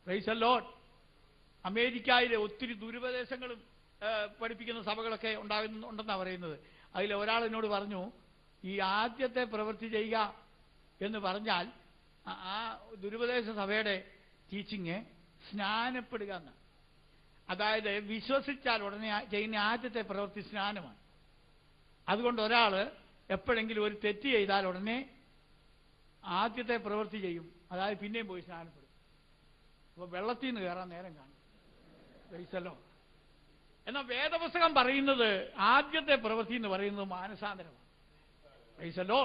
Praise Lord. അമേരിക്കയിലെ ഒത്തിരി ദുരുപദേശങ്ങളും പഠിപ്പിക്കുന്ന സഭകളൊക്കെ ഉണ്ടെന്നാണ് പറയുന്നത്. അതിൽ ഒരാൾ എന്നോട് പറഞ്ഞു, ഈ ആദ്യത്തെ പ്രവൃത്തി ചെയ്യുക എന്ന് പറഞ്ഞാൽ ആ ദുരുപദേശ സഭയുടെ ടീച്ചിങ് സ്നാനപ്പെടുക എന്ന്. അതായത് വിശ്വസിച്ചാൽ ഉടനെ ചെയ്യുന്ന ആദ്യത്തെ പ്രവൃത്തി സ്നാനമാണ്. അതുകൊണ്ട് ഒരാൾ എപ്പോഴെങ്കിലും ഒരു തെറ്റ് ചെയ്താൽ ഉടനെ ആദ്യത്തെ പ്രവൃത്തി ചെയ്യും. അതായത് പിന്നെയും പോയി സ്നാനപ്പെടും. അപ്പോൾ വെള്ളത്തിൽ നിന്ന് കയറാൻ നേരം കാണും. പ്രൈസല്ലോ. എന്നാൽ വേദപുസ്തകം പറയുന്നത് ആദ്യത്തെ പ്രവൃത്തി എന്ന് പറയുന്നത് മാനസാന്തരമാണ്. പ്രൈസല്ലോ.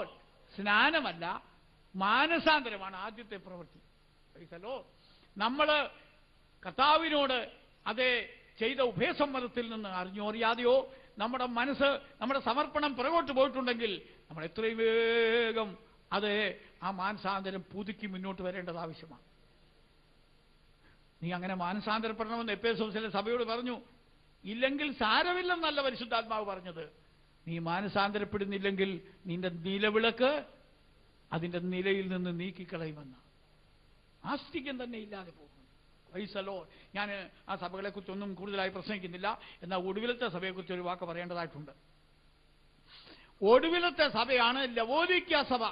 സ്നാനമല്ല, മാനസാന്തരമാണ് ആദ്യത്തെ പ്രവൃത്തി. പ്രൈസല്ലോ. നമ്മൾ കർത്താവിനോട് അതേ ചെയ്ത ഉഭയസമ്മതത്തിൽ നിന്ന് അറിഞ്ഞോ അറിയാതെയോ നമ്മുടെ മനസ്സ്, നമ്മുടെ സമർപ്പണം പുറകോട്ട് പോയിട്ടുണ്ടെങ്കിൽ നമ്മൾ എത്രയും വേഗം അത് ആ മാനസാന്തരം പുതുക്കി മുന്നോട്ട് വരേണ്ടത് ആവശ്യമാണ്. നീ അങ്ങനെ മാനസാന്തരപ്പെടണമെന്ന് എഫേസോസിലെ സഭയോട് പറഞ്ഞു. ഇല്ലെങ്കിൽ സാരമില്ലെന്നല്ല പരിശുദ്ധാത്മാവ് പറഞ്ഞത്. നീ മാനസാന്തരപ്പെടുന്നില്ലെങ്കിൽ നിന്റെ നിലവിളക്ക് അതിന്റെ നിലയിൽ നിന്ന് നീക്കിക്കളയുമെന്ന്. ആസ്തിക്യം തന്നെ ഇല്ലാതെ പോകും. വൈസലോ. ഞാൻ ആ സഭകളെക്കുറിച്ചൊന്നും കൂടുതലായി പ്രസംഗിക്കുന്നില്ല. എന്നാൽ ഒടുവിലത്തെ സഭയെക്കുറിച്ച് ഒരു വാക്ക് പറയേണ്ടതായിട്ടുണ്ട്. ഒടുവിലത്തെ സഭയാണ് ലവോദിക്ക സഭ.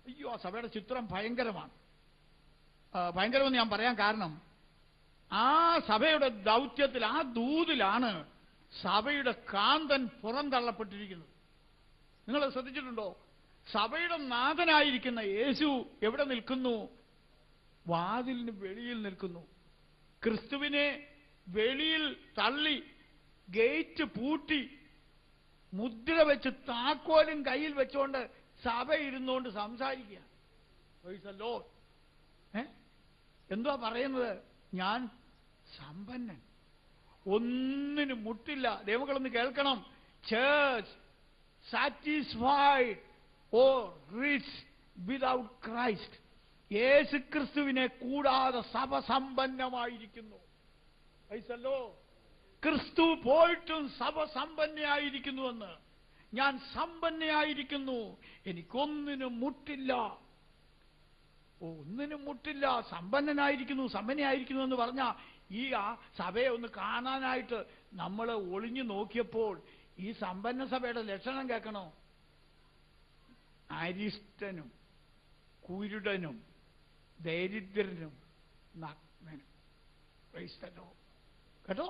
അയ്യോ, ആ സഭയുടെ ചിത്രം ഭയങ്കരമാണ്. ഭയങ്കരമെന്ന് ഞാൻ പറയാൻ കാരണം, ആ സഭയുടെ ദൗത്യത്തിൽ, ആ ദൂതിലാണ് സഭയുടെ കാന്തൻ പുറന്തള്ളപ്പെട്ടിരിക്കുന്നത്. നിങ്ങൾ ശ്രദ്ധിച്ചിട്ടുണ്ടോ? സഭയുടെ നാഥനായിരിക്കുന്ന യേശു എവിടെ നിൽക്കുന്നു? വാതിലിന് വെളിയിൽ നിൽക്കുന്നു. ക്രിസ്തുവിനെ വെളിയിൽ തള്ളി ഗേറ്റ് പൂട്ടി മുദ്ര വെച്ച് താക്കോലും കയ്യിൽ വെച്ചുകൊണ്ട് സഭ ഇരുന്നുകൊണ്ട് സംസാരിക്കുക. എന്തുവാ പറയുന്നത്? ഞാൻ സമ്പന്നൻ, ഒന്നിനും മുട്ടില്ല. ദൈവങ്ങളൊന്ന് കേൾക്കണം. Church satisfied or rich without Christ. യേശു ക്രിസ്തുവിനെ കൂടാതെ സഭ സമ്പന്നമായിരിക്കുന്നു. ക്രിസ്തു പോയിട്ടും സഭ സമ്പന്നയായിരിക്കുന്നുവെന്ന്. ഞാൻ സമ്പന്നയായിരിക്കുന്നു, എനിക്കൊന്നിനും മുട്ടില്ല. ഒന്നിനും മുട്ടില്ല, സമ്പന്നനായിരിക്കുന്നു, സമ്പന്നയായിരിക്കുന്നു എന്ന് പറഞ്ഞാൽ ഈ ആ സഭയെ ഒന്ന് കാണാനായിട്ട് നമ്മൾ ഒളിഞ്ഞു നോക്കിയപ്പോൾ ഈ സമ്പന്ന സഭയുടെ ലക്ഷണം കേൾക്കണോ? അരിഷ്ടനും കുരുടനും ദരിദ്രനും നഗ്നനും. കേട്ടോ,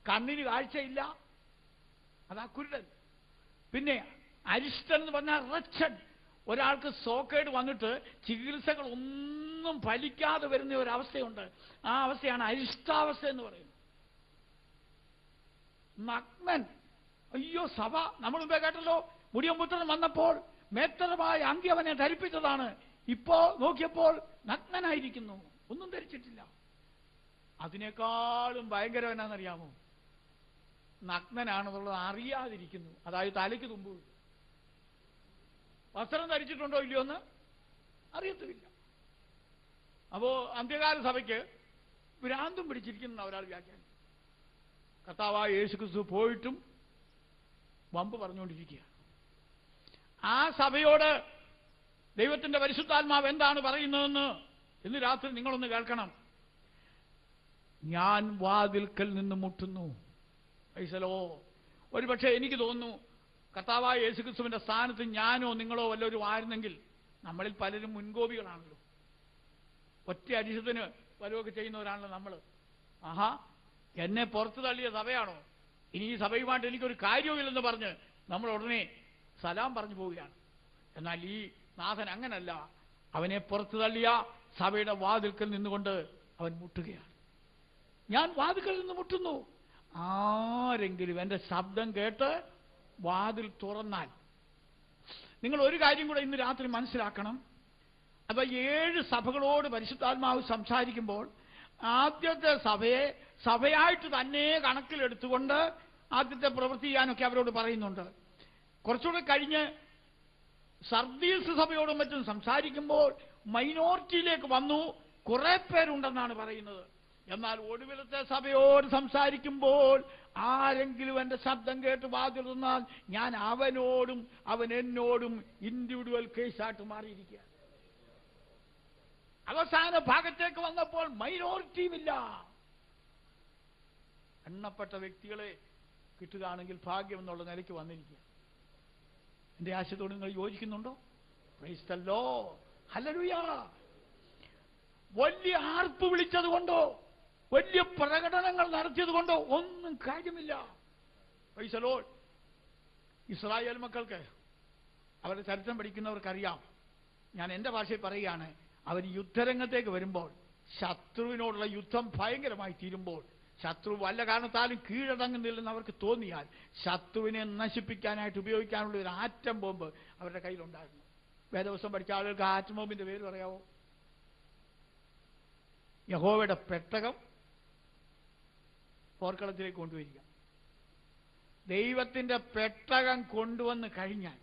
കണ്ണിന് കാഴ്ചയില്ല, അതാ കുരുടൻ. പിന്നെ അരിഷ്ടൻ എന്ന് പറഞ്ഞാൽ റച്ചൻ, ഒരാൾക്ക് സോക്കേട് വന്നിട്ട് ചികിത്സകൾ ഒന്നും ഫലിക്കാതെ വരുന്ന ഒരവസ്ഥയുണ്ട്. ആ അവസ്ഥയാണ് അരിഷ്ടാവസ്ഥ എന്ന് പറയുന്നത്. നഗ്നൻ, അയ്യോ സഭ നമ്മൾ മുമ്പേ കേട്ടല്ലോ, മുടിയമ്പുത്രൻ വന്നപ്പോൾ മേത്തരമായ അങ്കി അവനെ ധരിപ്പിച്ചതാണ്. ഇപ്പോ നോക്കിയപ്പോൾ നഗ്നനായിരിക്കുന്നു, ഒന്നും ധരിച്ചിട്ടില്ല. അതിനേക്കാളും ഭയങ്കരം എന്നാണെന്നറിയാമോ? നഗ്നനാണെന്നുള്ളത് അറിയാതിരിക്കുന്നു. അതായത് തലയ്ക്ക് തുമ്പ്, വസ്ത്രം ധരിച്ചിട്ടുണ്ടോ ഇല്ലയോ എന്ന് അറിയത്തുമില്ല. അപ്പോ അന്ത്യകാല സഭയ്ക്ക് ഭ്രാന്തും പിടിച്ചിരിക്കുന്ന ഒരാൾ വ്യാഖ്യാനം. കർത്താവായ യേശുക്രിസ്തു പോയിട്ടും വമ്പ് പറഞ്ഞുകൊണ്ടിരിക്കുകയാണ്. ആ സഭയോട് ദൈവത്തിന്റെ പരിശുദ്ധാത്മാവ് എന്താണ് പറയുന്നതെന്ന് ഇന്ന് രാത്രി നിങ്ങളൊന്ന് കേൾക്കണം. ഞാൻ വാതിൽക്കൽ നിന്ന് മുട്ടുന്നു. പൈസലോ, ഒരുപക്ഷെ എനിക്ക് തോന്നുന്നു കർത്താവായ യേശുക്രിസ്തുവിന്റെ സ്ഥാനത്ത് ഞാനോ നിങ്ങളോ വല്ലവരും ആയിരുന്നെങ്കിൽ, നമ്മളിൽ പലരും മുൻകോപികളാണല്ലോ, ഒറ്റ അരിശത്തിന് വല്ലതൊക്കെ ചെയ്യുന്നവരാണല്ലോ നമ്മൾ. ആഹാ, എന്നെ പുറത്തു തള്ളിയ സഭയാണോ, ഇനി ഈ സഭയുമായിട്ട് എനിക്കൊരു കാര്യവുമില്ലെന്ന് പറഞ്ഞ് നമ്മൾ ഉടനെ സലാം പറഞ്ഞു പോവുകയാണ്. എന്നാൽ ഈ നാഥൻ അങ്ങനല്ല. അവനെ പുറത്തു തള്ളിയ സഭയുടെ വാതിൽക്കൽ നിന്നുകൊണ്ട് അവൻ മുട്ടുകയാണ്. ഞാൻ വാതിൽക്കൽ നിന്ന് മുട്ടുന്നു, ആരെങ്കിലും എന്റെ ശബ്ദം കേട്ട് വാതിൽ തുറന്നാൽ. നിങ്ങൾ ഒരു കാര്യം കൂടെ ഇന്ന് രാത്രി മനസ്സിലാക്കണം. അപ്പൊ 7 സഭകളോട് പരിശുദ്ധാത്മാവ് സംസാരിക്കുമ്പോൾ ആദ്യത്തെ സഭയെ സഭയായിട്ട് തന്നെ കണക്കിലെടുത്തുകൊണ്ട് ആദ്യത്തെ പ്രവൃത്തി ചെയ്യാനൊക്കെ അവരോട് പറയുന്നുണ്ട്. കുറച്ചുകൂടെ കഴിഞ്ഞ് സർദീസ് സഭയോടും മറ്റും സംസാരിക്കുമ്പോൾ മൈനോറിറ്റിയിലേക്ക് വന്നു, കുറെ പേരുണ്ടെന്നാണ് പറയുന്നത്. എന്നാൽ ഒടുവിലത്തെ സഭയോട് സംസാരിക്കുമ്പോൾ ആരെങ്കിലും എന്റെ ശബ്ദം കേട്ട് വാതിൽ തുറന്നാൽ ഞാൻ അവനോടും അവൻ എന്നോടും ഇൻഡിവിജ്വൽ കേസായിട്ട് മാറിയിരിക്കുക. അവസാന ഭാഗത്തേക്ക് വന്നപ്പോൾ മൈനോറിറ്റിയുമില്ല, എണ്ണപ്പെട്ട വ്യക്തികളെ കിട്ടുകയാണെങ്കിൽ ഭാഗ്യം എന്നുള്ള നിലയ്ക്ക് വന്നിരിക്കുക. എന്റെ ആശയത്തോട് നിങ്ങൾ യോജിക്കുന്നുണ്ടോ? Price the lord, hallelujah. വലിയ ആർപ്പ് വിളിച്ചത് കൊണ്ടോ വലിയ പ്രകടനങ്ങൾ നടത്തിയത് കൊണ്ടോ ഒന്നും കാര്യമില്ല. Price the Lord. ഇസ്രായേൽ മക്കൾക്ക് അവരുടെ ചരിത്രം പഠിക്കുന്നവർക്കറിയാം. ഞാൻ എന്റെ ഭാഷയിൽ പറയുകയാണ്, അവർ യുദ്ധരംഗത്തേക്ക് വരുമ്പോൾ, ശത്രുവിനോടുള്ള യുദ്ധം ഭയങ്കരമായി തീരുമ്പോൾ, ശത്രു വല്ല കാരണത്താലും കീഴടങ്ങുന്നില്ലെന്ന് അവർക്ക് തോന്നിയാൽ ശത്രുവിനെ നശിപ്പിക്കാനായിട്ട് ഉപയോഗിക്കാനുള്ള ഒരു ആറ്റം ബോംബ് അവരുടെ കയ്യിലുണ്ടായിരുന്നു. വേദവസം പഠിച്ച ആളുകൾക്ക് ആറ്റം ബോംബിന്റെ പേര് പറയാവോ? യഹോവയുടെ പെട്ടകം പോർക്കളത്തിലേക്ക് കൊണ്ടുവരിക. ദൈവത്തിന്റെ പെട്ടകം കൊണ്ടുവന്ന് കഴിഞ്ഞാൽ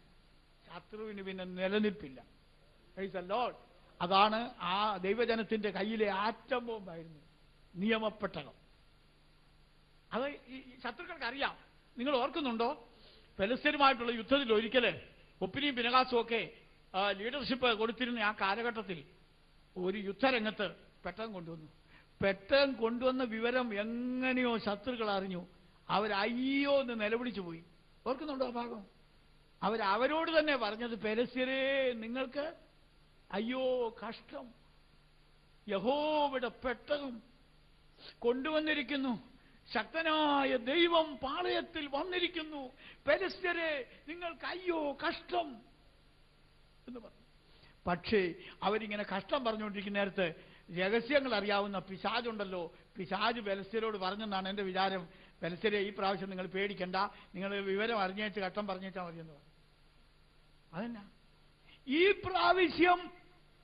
ശത്രുവിന് പിന്നെ നിലനിൽപ്പില്ല. Praise the lord. അതാണ് ആ ദൈവജനത്തിന്റെ കയ്യിലെ ആറ്റം ബോംബായിരുന്നു നിയമപ്പെട്ടകം. അത് ഈ ശത്രുക്കൾക്ക് അറിയാം. നിങ്ങൾ ഓർക്കുന്നുണ്ടോ, ഫെലിസ്ത്യരുമായിട്ടുള്ള യുദ്ധത്തിൽ ഒരിക്കല് ഒപ്പിനിയും പിനഹാസും ഒക്കെ ലീഡർഷിപ്പ് കൊടുത്തിരുന്ന ആ കാലഘട്ടത്തിൽ ഒരു യുദ്ധരംഗത്ത് പെട്ടകം കൊണ്ടുവന്നു. പെട്ടകം കൊണ്ടുവന്ന വിവരം എങ്ങനെയോ ശത്രുക്കൾ അറിഞ്ഞു. അവരയ്യോ എന്ന് നിലവിളിച്ചു പോയി. ഓർക്കുന്നുണ്ടോ ആ ഭാഗം? അവരോട് തന്നെ പറഞ്ഞത്, ഫെലിസ്ത്യരെ നിങ്ങൾക്ക് അയ്യോ കഷ്ടം, യഹോവയുടെ പെട്ടകം കൊണ്ടുവന്നിരിക്കുന്നു, ശക്തനായ ദൈവം പാളയത്തിൽ വന്നിരിക്കുന്നു, ഫെലിസ്ത്യരെ നിങ്ങൾക്ക് അയ്യോ കഷ്ടം എന്ന് പറഞ്ഞു. പക്ഷേ അവരിങ്ങനെ കഷ്ടം പറഞ്ഞുകൊണ്ടിരിക്കുന്ന നേരത്ത് രഹസ്യങ്ങൾ അറിയാവുന്ന പിശാചുണ്ടല്ലോ, പിശാച് ഫെലിസ്ത്യരോട് പറഞ്ഞെന്നാണ് എന്റെ വിചാരം. ഫെലിസ്ത്യരെ, ഈ പ്രാവശ്യം നിങ്ങൾ പേടിക്കണ്ട, നിങ്ങൾ വിവരം അറിഞ്ഞേച്ച് കഷ്ടം പറഞ്ഞേച്ചാൽ മതിയെന്ന് പറഞ്ഞു. അതെന്നാ ഈ പ്രാവശ്യം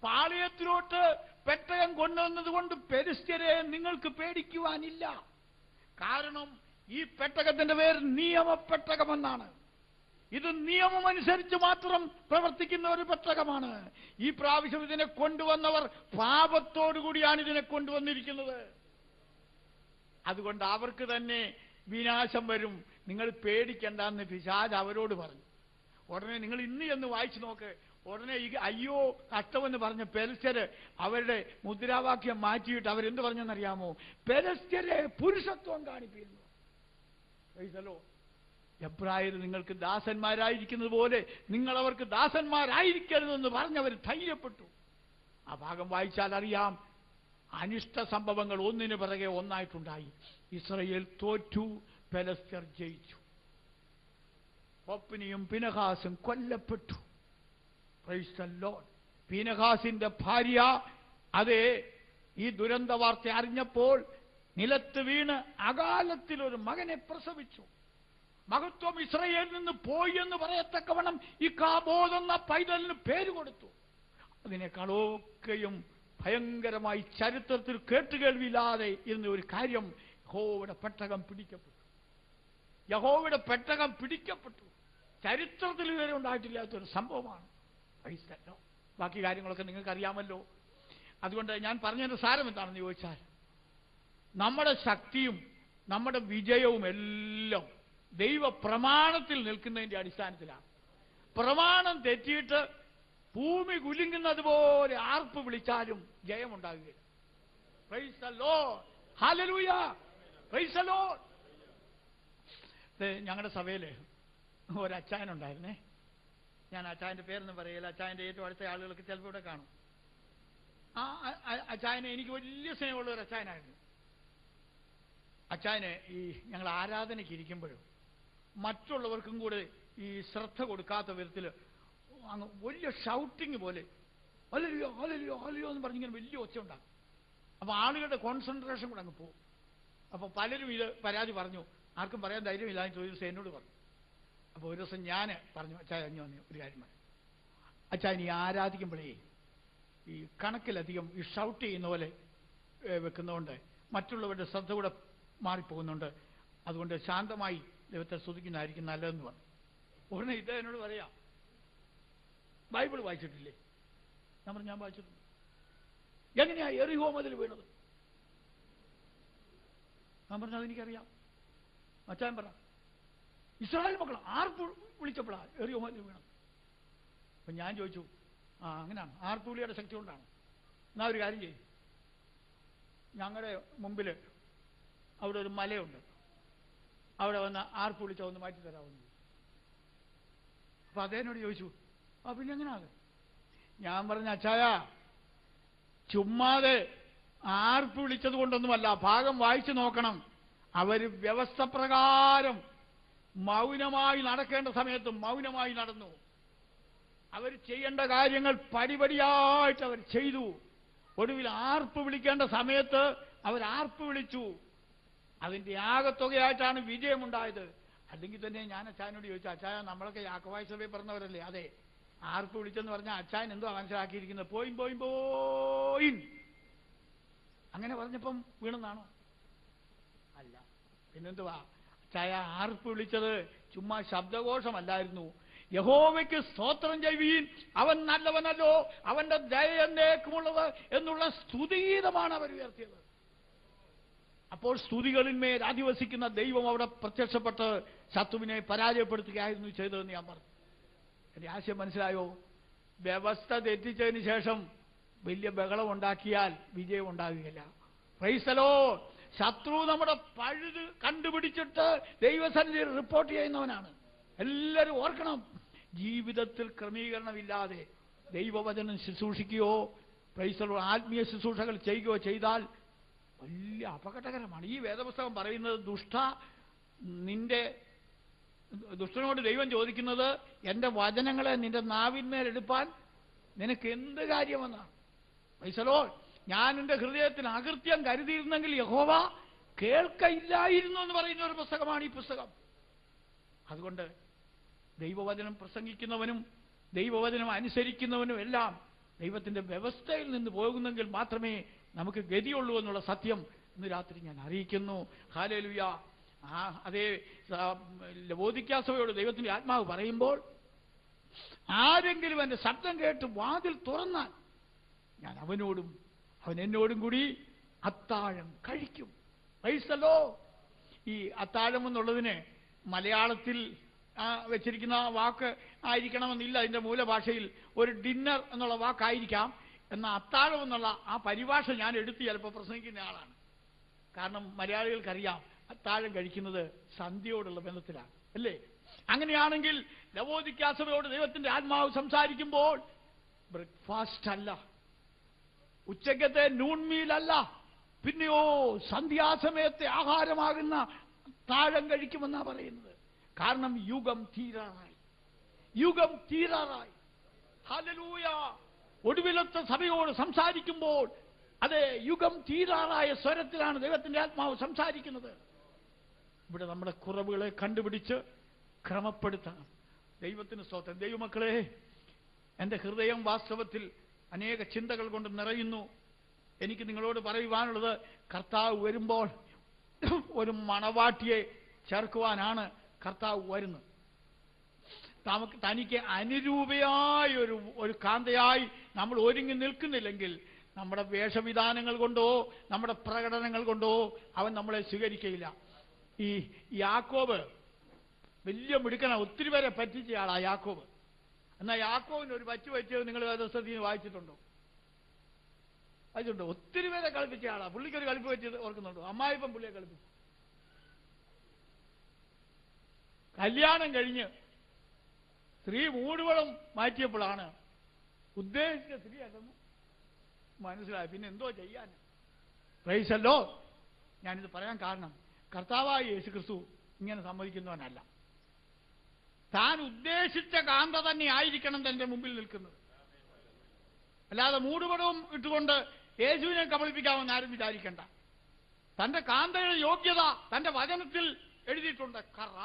പാളയത്തിലോട്ട് പെട്ടകം കൊണ്ടുവന്നത് കൊണ്ട് ഫെലിസ്ത്യരെ നിങ്ങൾക്ക് പേടിക്കുവാനില്ല. കാരണം ഈ പെട്ടകത്തിന്റെ പേര് നിയമപ്പെട്ടകമെന്നാണ്. ഇത് നിയമമനുസരിച്ച് മാത്രം പ്രവർത്തിക്കുന്ന ഒരു പെട്ടകമാണ്. ഈ പ്രാവശ്യം ഇതിനെ കൊണ്ടുവന്നവർ പാപത്തോടുകൂടിയാണ് ഇതിനെ കൊണ്ടുവന്നിരിക്കുന്നത്. അതുകൊണ്ട് അവർക്ക് തന്നെ വിനാശം വരും, നിങ്ങൾ പേടിക്കണ്ടെന്ന് പിശാച് അവരോട് പറഞ്ഞു. ഉടനെ നിങ്ങൾ ഇന്ന് എന്ന് വായിച്ചു നോക്ക്. ഉടനെ ഈ അയ്യോ കഷ്ടമെന്ന് പറഞ്ഞ ഫെലിസ്ത്യര് അവരുടെ മുദ്രാവാക്യം മാറ്റിയിട്ട് അവരെന്ത് പറഞ്ഞെന്നറിയാമോ? ഫെലിസ്ത്യരെ പുരുഷത്വം കാണിപ്പിക്കുന്നു. എബ്രായർ നിങ്ങൾക്ക് ദാസന്മാരായിരിക്കുന്നത് പോലെ നിങ്ങൾ അവർക്ക് ദാസന്മാരായിരിക്കരുതെന്ന് പറഞ്ഞവർ ധൈര്യപ്പെട്ടു. ആ ഭാഗം വായിച്ചാൽ അറിയാം, അനിഷ്ട സംഭവങ്ങൾ ഒന്നിനു പിറകെ ഒന്നായിട്ടുണ്ടായി. ഇസ്രായേൽ തോറ്റു, ഫെലിസ്ത്യർ ജയിച്ചു. ഹോപ്നിയും ഫീനഹാസും കൊല്ലപ്പെട്ടു. Price the Lord. ഫീനഹാസിന്റെ ഭാര്യ അതേ ഈ ദുരന്ത വാർത്ത അറിഞ്ഞപ്പോൾ നിലത്ത് വീണ് അകാലത്തിൽ ഒരു മകനെ പ്രസവിച്ചു. മഹത്വം ഇസ്രായേലിൽ നിന്ന് പോയി എന്ന് പറയത്തക്കവണ്ണം ഈ കാബോദ് എന്ന പൈതലിന് പേര് കൊടുത്തു. അതിനേക്കാളൊക്കെയും ഭയങ്കരമായി ചരിത്രത്തിൽ കേട്ടുകേൾവിയില്ലാതെ ഇരുന്ന ഒരു കാര്യം, യഹോവയുടെ പെട്ടകം പിടിക്കപ്പെട്ടു. യഹോവയുടെ പെട്ടകം പിടിക്കപ്പെട്ടു. ചരിത്രത്തിൽ ഇതുവരെ ഉണ്ടായിട്ടില്ലാത്തൊരു സംഭവമാണ്. ബാക്കി കാര്യങ്ങളൊക്കെ നിങ്ങൾക്ക് അറിയാമല്ലോ. അതുകൊണ്ട് ഞാൻ പറഞ്ഞതിന്റെ സാരം എന്താണെന്ന് ചോദിച്ചാൽ, നമ്മുടെ ശക്തിയും നമ്മുടെ വിജയവും എല്ലാം ദൈവ പ്രമാണത്തിൽ നിൽക്കുന്നതിന്റെ അടിസ്ഥാനത്തിലാണ്. പ്രമാണം തെറ്റിയിട്ട് ഭൂമി കുലുങ്ങുന്നത് പോലെ ആർപ്പ് വിളിച്ചാലും ജയമുണ്ടാകുകയില്ല. Praise the lord. Hallelujah. Praise the lord. ഞങ്ങളുടെ സഭയിൽ ഒരച്ചായനുണ്ടായിരുന്നേ. ഞാൻ അച്ചായന്റെ പേരൊന്നും പറയില്ല. അച്ചായന്റെ ഏറ്റവും അടുത്ത ആളുകൾക്ക് ചിലപ്പോൾ ഇവിടെ കാണും. ആ അച്ചായനെ എനിക്ക് വലിയ സ്നേഹമുള്ള ഒരു അച്ചായനായിരുന്നു. അച്ചായന് ഈ ഞങ്ങൾ ആരാധനയ്ക്ക് ഇരിക്കുമ്പോഴും മറ്റുള്ളവർക്കും കൂടെ ഈ ശ്രദ്ധ കൊടുക്കാത്ത വിധത്തിൽ അങ്ങ് വലിയ ഷൗട്ടിങ് പോലെ ഹല്ലേലൂയ ഹല്ലേലൂയ ഹല്ലേലൂയ എന്ന് പറഞ്ഞിങ്ങനെ വലിയ ഒച്ച ഉണ്ടാകും. അപ്പോൾ ആളുകളുടെ കോൺസെൻട്രേഷൻ കൂടെ അങ്ങ് പോകും. അപ്പോൾ പലരും ഇത് പരാതി പറഞ്ഞു. ആർക്കും പറയാൻ ധൈര്യമില്ല എന്ന് ചോദിച്ചു എന്നോട് പറഞ്ഞു. അപ്പോൾ ഒരു ദിവസം ഞാൻ പറഞ്ഞു, അച്ചായ അഞ്ഞു വന്നു ഒരു കാര്യം പറഞ്ഞു. അച്ചായൻ ഈ ആരാധിക്കുമ്പോഴേ ഈ കണക്കിലധികം ഈ ഷൗട്ട് ചെയ്യുന്ന പോലെ വെക്കുന്നതുകൊണ്ട് മറ്റുള്ളവരുടെ ശ്രദ്ധ കൂടെ മാറിപ്പോകുന്നുണ്ട്. അതുകൊണ്ട് ശാന്തമായി ദൈവത്തെ സ്തുതിക്കുന്നതായിരിക്കും നല്ലതെന്ന് പറഞ്ഞു. ഉടനെ ഇത് എന്നോട് പറയാം, ബൈബിൾ വായിച്ചിട്ടില്ലേ? ഞാൻ പറഞ്ഞു, ഞാൻ വായിച്ചിട്ടുണ്ട്. എങ്ങനെയാ എറിഹോ മതിൽ വീണത്? ഞാൻ പറഞ്ഞു, അതെനിക്കറിയാം. അച്ചായൻ പറ, ഇസ്രായേൽ മക്കൾ ആർപ്പ് വിളിച്ചപ്പോഴാണ് എറിഹോ മതിൽ വീണത്. അപ്പം ഞാൻ ചോദിച്ചു, അങ്ങനെയാണ്, ആർപ്പ് വിളിയുടെ ശക്തി കൊണ്ടാണ്. എന്നാ ഒരു കാര്യം ചെയ്യും, ഞങ്ങളുടെ മുമ്പിൽ അവിടെ ഒരു മലയുണ്ട്, അവിടെ വന്ന് ആർപ്പ് വിളിച്ചാൽ ഒന്ന് മാറ്റി തരാമെന്ന്. അപ്പൊ അദ്ദേഹനോട് ചോദിച്ചു, പിന്നെ എങ്ങനെയാ? ഞാൻ പറഞ്ഞ, അച്ചായ ചുമ്മാതെ ആർപ്പ് വിളിച്ചത് കൊണ്ടൊന്നുമല്ല, ഭാഗം വായിച്ചു നോക്കണം. അവർ വ്യവസ്ഥ പ്രകാരം മൗനമായി നടക്കേണ്ട സമയത്ത് മൗനമായി നടന്നു. അവർ ചെയ്യേണ്ട കാര്യങ്ങൾ പടിപടിയായിട്ട് അവർ ചെയ്തു. ഒടുവിൽ ആർപ്പ് വിളിക്കേണ്ട സമയത്ത് അവർ ആർപ്പ് വിളിച്ചു. അതിന്റെ ആകത്തുകയായിട്ടാണ് വിജയമുണ്ടായത്. അല്ലെങ്കിൽ തന്നെ ഞാൻ അച്ചായനോട് ചോദിച്ചു, അച്ചായ നമ്മളൊക്കെ യാക്കോബായ സഭയിൽ പറഞ്ഞവരല്ലേ? അതെ. ആർപ്പ് വിളിച്ചെന്ന് പറഞ്ഞാൽ അച്ചായൻ എന്തോ മനസ്സിലാക്കിയിരിക്കുന്നത്? പോയിൻ പോയിൻ പോയിൻ അങ്ങനെ പറഞ്ഞപ്പം വീണെന്നാണോ? അല്ല. പിന്നെന്തുവാ? അച്ചായ ആർപ്പ് വിളിച്ചത് ചുമ്മാ ശബ്ദഘോഷമല്ലായിരുന്നു. യഹോവയ്ക്ക് സ്തോത്രം ചെയ്യുവീൻ, അവൻ നല്ലവനല്ലോ, അവന്റെ ദയ എന്നേക്കുമുള്ളത് എന്നുള്ള സ്തുതിഗീതമാണ് അവർ ഉയർത്തിയത്. അപ്പോൾ സ്തുതികളിന്മേൽ അധിവസിക്കുന്ന ദൈവം അവിടെ പ്രത്യക്ഷപ്പെട്ട് ശത്രുവിനെ പരാജയപ്പെടുത്തുകയായിരുന്നു ചെയ്തതെന്ന് ഞാൻ പറഞ്ഞു. എന്റെ ആശയം മനസ്സിലായോ? വ്യവസ്ഥ തെറ്റിച്ചതിന് ശേഷം വലിയ ബഹളം ഉണ്ടാക്കിയാൽ വിജയം ഉണ്ടാകുകയില്ല. Price the Lord. ശത്രു നമ്മുടെ പഴുത് കണ്ടുപിടിച്ചിട്ട് ദൈവസന്നിധിയിൽ റിപ്പോർട്ട് ചെയ്യുന്നവനാണ്. എല്ലാവരും ഓർക്കണം, ജീവിതത്തിൽ ക്രമീകരണമില്ലാതെ ദൈവവചനം ശുശ്രൂഷിക്കുകയോ പ്രൈസ് ദി ലോർഡ് ആത്മീയ ശുശ്രൂഷകൾ ചെയ്യുകയോ ചെയ്താൽ വലിയ അപകടകരമാണ്. ഈ വേദപുസ്തകം പറയുന്നത്, ദുഷ്ടനോട് ദൈവം ചോദിക്കുന്നത്, എന്റെ വചനങ്ങളെ നിന്റെ നാവിന്മേലെടുപ്പാൻ നിനക്ക് എന്ത് കാര്യമെന്നാണ്. Price the lord. ഞാൻ എന്റെ ഹൃദയത്തിൽ അകൃത്യം കരുതിയിരുന്നെങ്കിൽ യഹോവ കേൾക്കയില്ലായിരുന്നു എന്ന് പറയുന്ന ഒരു പുസ്തകമാണ് ഈ പുസ്തകം. അതുകൊണ്ട് ദൈവവചനം പ്രസംഗിക്കുന്നവനും ദൈവവചനം അനുസരിക്കുന്നവനും എല്ലാം ദൈവത്തിന്റെ വ്യവസ്ഥയിൽ നിന്ന് പോകുന്നെങ്കിൽ മാത്രമേ നമുക്ക് ഗതിയുള്ളൂ എന്നുള്ള സത്യം ഇന്ന് രാത്രി ഞാൻ അറിയിക്കുന്നു. ഹല്ലേലൂയ. അതേ ലവോദിക്ക സഭയോട് ദൈവത്തിന്റെ ആത്മാവ് പറയുമ്പോൾ, ആരെങ്കിലും എന്റെ ശബ്ദം കേട്ട് വാതിൽ തുറന്നാൽ ഞാൻ അവനോടും അവൻ എന്നോടും കൂടി അത്താഴം കഴിക്കും. Price the lord. ഈ അത്താഴം എന്നുള്ളതിന് മലയാളത്തിൽ വെച്ചിരിക്കുന്ന വാക്ക് ആയിരിക്കണമെന്നില്ല. അതിന്റെ മൂലഭാഷയിൽ ഒരു ഡിന്നർ എന്നുള്ള വാക്കായിരിക്കാം. എന്നാൽ അത്താഴം എന്നുള്ള ആ പരിഭാഷ ഞാൻ എടുത്ത് ചിലപ്പോൾ പ്രസംഗിക്കുന്ന ആളാണ്. കാരണം മലയാളികൾക്കറിയാം അത്താഴം കഴിക്കുന്നത് സന്ധ്യയോടുള്ള ബന്ധത്തിലാണ്. അല്ലേ? അങ്ങനെയാണെങ്കിൽ ലവോദിക്ക സഭയോട് ദൈവത്തിന്റെ ആത്മാവ് സംസാരിക്കുമ്പോൾ ബ്രേക്ക്ഫാസ്റ്റ് അല്ല, ഉച്ചക്കത്തെ നൂൺ മീലല്ല, പിന്നെയോ സന്ധ്യാസമയത്തെ ആഹാരമാകുന്ന താഴം കഴിക്കുമെന്നാ പറയുന്നത്. കാരണം യുഗം തീരാറായി, യുഗം തീരാറായി. ഹല്ലേലൂയ! ഒടുവിലത്തെ സഭയോട് സംസാരിക്കുമ്പോൾ അതെ, യുഗം തീരാറായ സ്വരത്തിലാണ് ദൈവത്തിന്റെ ആത്മാവ് സംസാരിക്കുന്നത്. ഇവിടെ നമ്മുടെ കുറവുകളെ കണ്ടുപിടിച്ച് ക്രമപ്പെടുത്തണം. ദൈവത്തിന് സ്തോത്രം. ദൈവമക്കളെ, എൻ്റെ ഹൃദയം വാസ്തവത്തിൽ അനേക ചിന്തകൾ കൊണ്ട് നിറയുന്നു. എനിക്ക് നിങ്ങളോട് പറയുവാനുള്ളത്, കർത്താവ് വരുമ്പോൾ ഒരു മണവാട്ടിയെ ചേർക്കുവാനാണ് കർത്താവ് വരുന്നത്. തനിക്ക് അനുരൂപയായ ഒരു കാന്തയായി നമ്മൾ ഒരുങ്ങി നിൽക്കുന്നില്ലെങ്കിൽ നമ്മുടെ വേഷവിധാനങ്ങൾ കൊണ്ടോ നമ്മുടെ പ്രകടനങ്ങൾ കൊണ്ടോ അവൻ നമ്മളെ സ്വീകരിക്കയില്ല. ഈ യാക്കോബ് വലിയ മിടുക്കന, ഒത്തിരി പേരെ പറ്റിച്ചയാളാ യാക്കോബ്. എന്നാൽ യാക്കോബിന് ഒരു പറ്റിയത് നിങ്ങൾ വേദപുസ്തകത്തിൽ വായിച്ചിട്ടുണ്ടോ? വായിച്ചിട്ടുണ്ടോ? ഒത്തിരി പേരെ കളിപ്പിച്ചയാളാ. പുള്ളിക്കൊരു കളിപ്പ് പറ്റിയത് ഓർക്കുന്നുണ്ടോ? അമ്മായിപ്പം പുള്ളിയെ കളിപ്പിച്ചു. കല്യാണം കഴിഞ്ഞ് സ്ത്രീ മൂടുവളം മാറ്റിയപ്പോഴാണ് ഉദ്ദേശിച്ച സ്ത്രീ അല്ലെന്ന് മനസ്സിലായി. പിന്നെ എന്തോ ചെയ്യാൻ? Price the Lord. ഞാനിത് പറയാൻ കാരണം, കർത്താവായ യേശുക്രിസ്തു ഇങ്ങനെ സമ്മതിക്കുന്നവനല്ല. താൻ ഉദ്ദേശിച്ച കാന്ത തന്നെ ആയിരിക്കണം തന്റെ മുമ്പിൽ നിൽക്കുന്നത്. അല്ലാതെ മൂടുപടവും ഇട്ടുകൊണ്ട് യേശുവിനെ കബളിപ്പിക്കാമെന്ന് ആരും വിചാരിക്കണ്ട. തന്റെ കാന്തയുടെ യോഗ്യത തന്റെ വചനത്തിൽ എഴുതിയിട്ടുണ്ട്. കറ,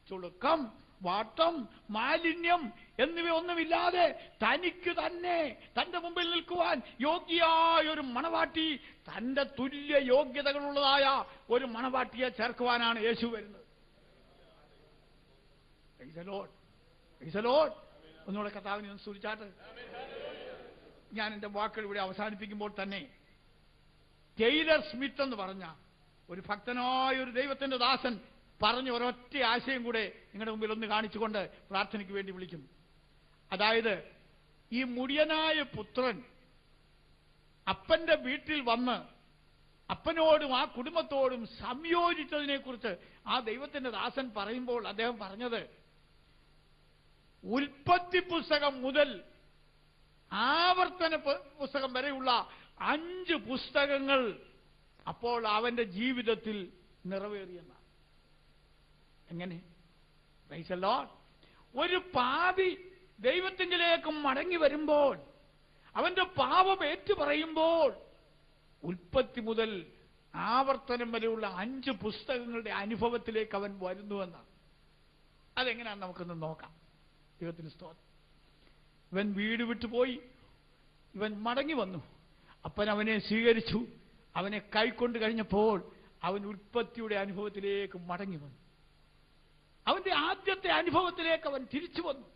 ചുളുക്കം, വാട്ടം, മാലിന്യം എന്നിവയൊന്നുമില്ലാതെ തനിക്ക് തന്നെ തന്റെ മുമ്പിൽ നിൽക്കുവാൻ യോഗ്യയായ ഒരു മണവാട്ടി, തന്റെ തുല്യ യോഗ്യതകളുള്ളതായ ഒരു മണവാട്ടിയെ ചേർക്കുവാനാണ് യേശു വരുന്നത്. ഒന്നുകൂടെ കർത്താവിനെ ഒന്ന് സ്തുതിച്ചാട്ട് ഞാൻ എന്റെ വാക്കുകൾ ഇവിടെ അവസാനിപ്പിക്കുമ്പോൾ തന്നെ, ടൈലർ സ്മിത്ത് എന്ന് പറഞ്ഞ ഒരു ഭക്തനായ ഒരു ദൈവത്തിന്റെ ദാസൻ പറഞ്ഞ ഒരൊറ്റ ആശയം കൂടെ നിങ്ങളുടെ മുമ്പിൽ ഒന്ന് കാണിച്ചുകൊണ്ട് പ്രാർത്ഥനയ്ക്ക് വേണ്ടി വിളിക്കുന്നു. അതായത്, ഈ മുടിയനായ പുത്രൻ അപ്പന്റെ വീട്ടിൽ വന്ന് അപ്പനോടും ആ കുടുംബത്തോടും സംയോജിച്ചതിനെ കുറിച്ച് ആ ദൈവത്തിന്റെ ദാസൻ പറയുമ്പോൾ അദ്ദേഹം പറഞ്ഞത്, ഉൽപ്പത്തി പുസ്തകം മുതൽ ആവർത്തന പുസ്തകം വരെയുള്ള 5 പുസ്തകങ്ങൾ അപ്പോൾ അവന്റെ ജീവിതത്തിൽ നിറവേറിയെന്നാണ്. എങ്ങനെ? Price the Lord. ഒരു പാപി ദൈവത്തിങ്കിലേക്ക് മടങ്ങി വരുമ്പോൾ, അവന്റെ പാപം ഏറ്റു പറയുമ്പോൾ, ഉൽപ്പത്തി മുതൽ ആവർത്തനം വരെയുള്ള 5 പുസ്തകങ്ങളുടെ അനുഭവത്തിലേക്ക് അവൻ വരുന്നുവെന്നാണ്. അതെങ്ങനെയാണെന്ന് നമുക്കൊന്ന് നോക്കാം. ദൈവത്തിന് സ്തോത്രം. ഇവൻ വീട് വിട്ടുപോയി, ഇവൻ മടങ്ങി വന്നു. അപ്പൻ അവനെ സ്വീകരിച്ചു. അവനെ കൈക്കൊണ്ട് കഴിഞ്ഞപ്പോൾ അവൻ ഉൽപ്പത്തിയുടെ അനുഭവത്തിലേക്ക് മടങ്ങി വന്നു. അവന്റെ ആദ്യത്തെ അനുഭവത്തിലേക്ക് അവൻ തിരിച്ചു വന്നു.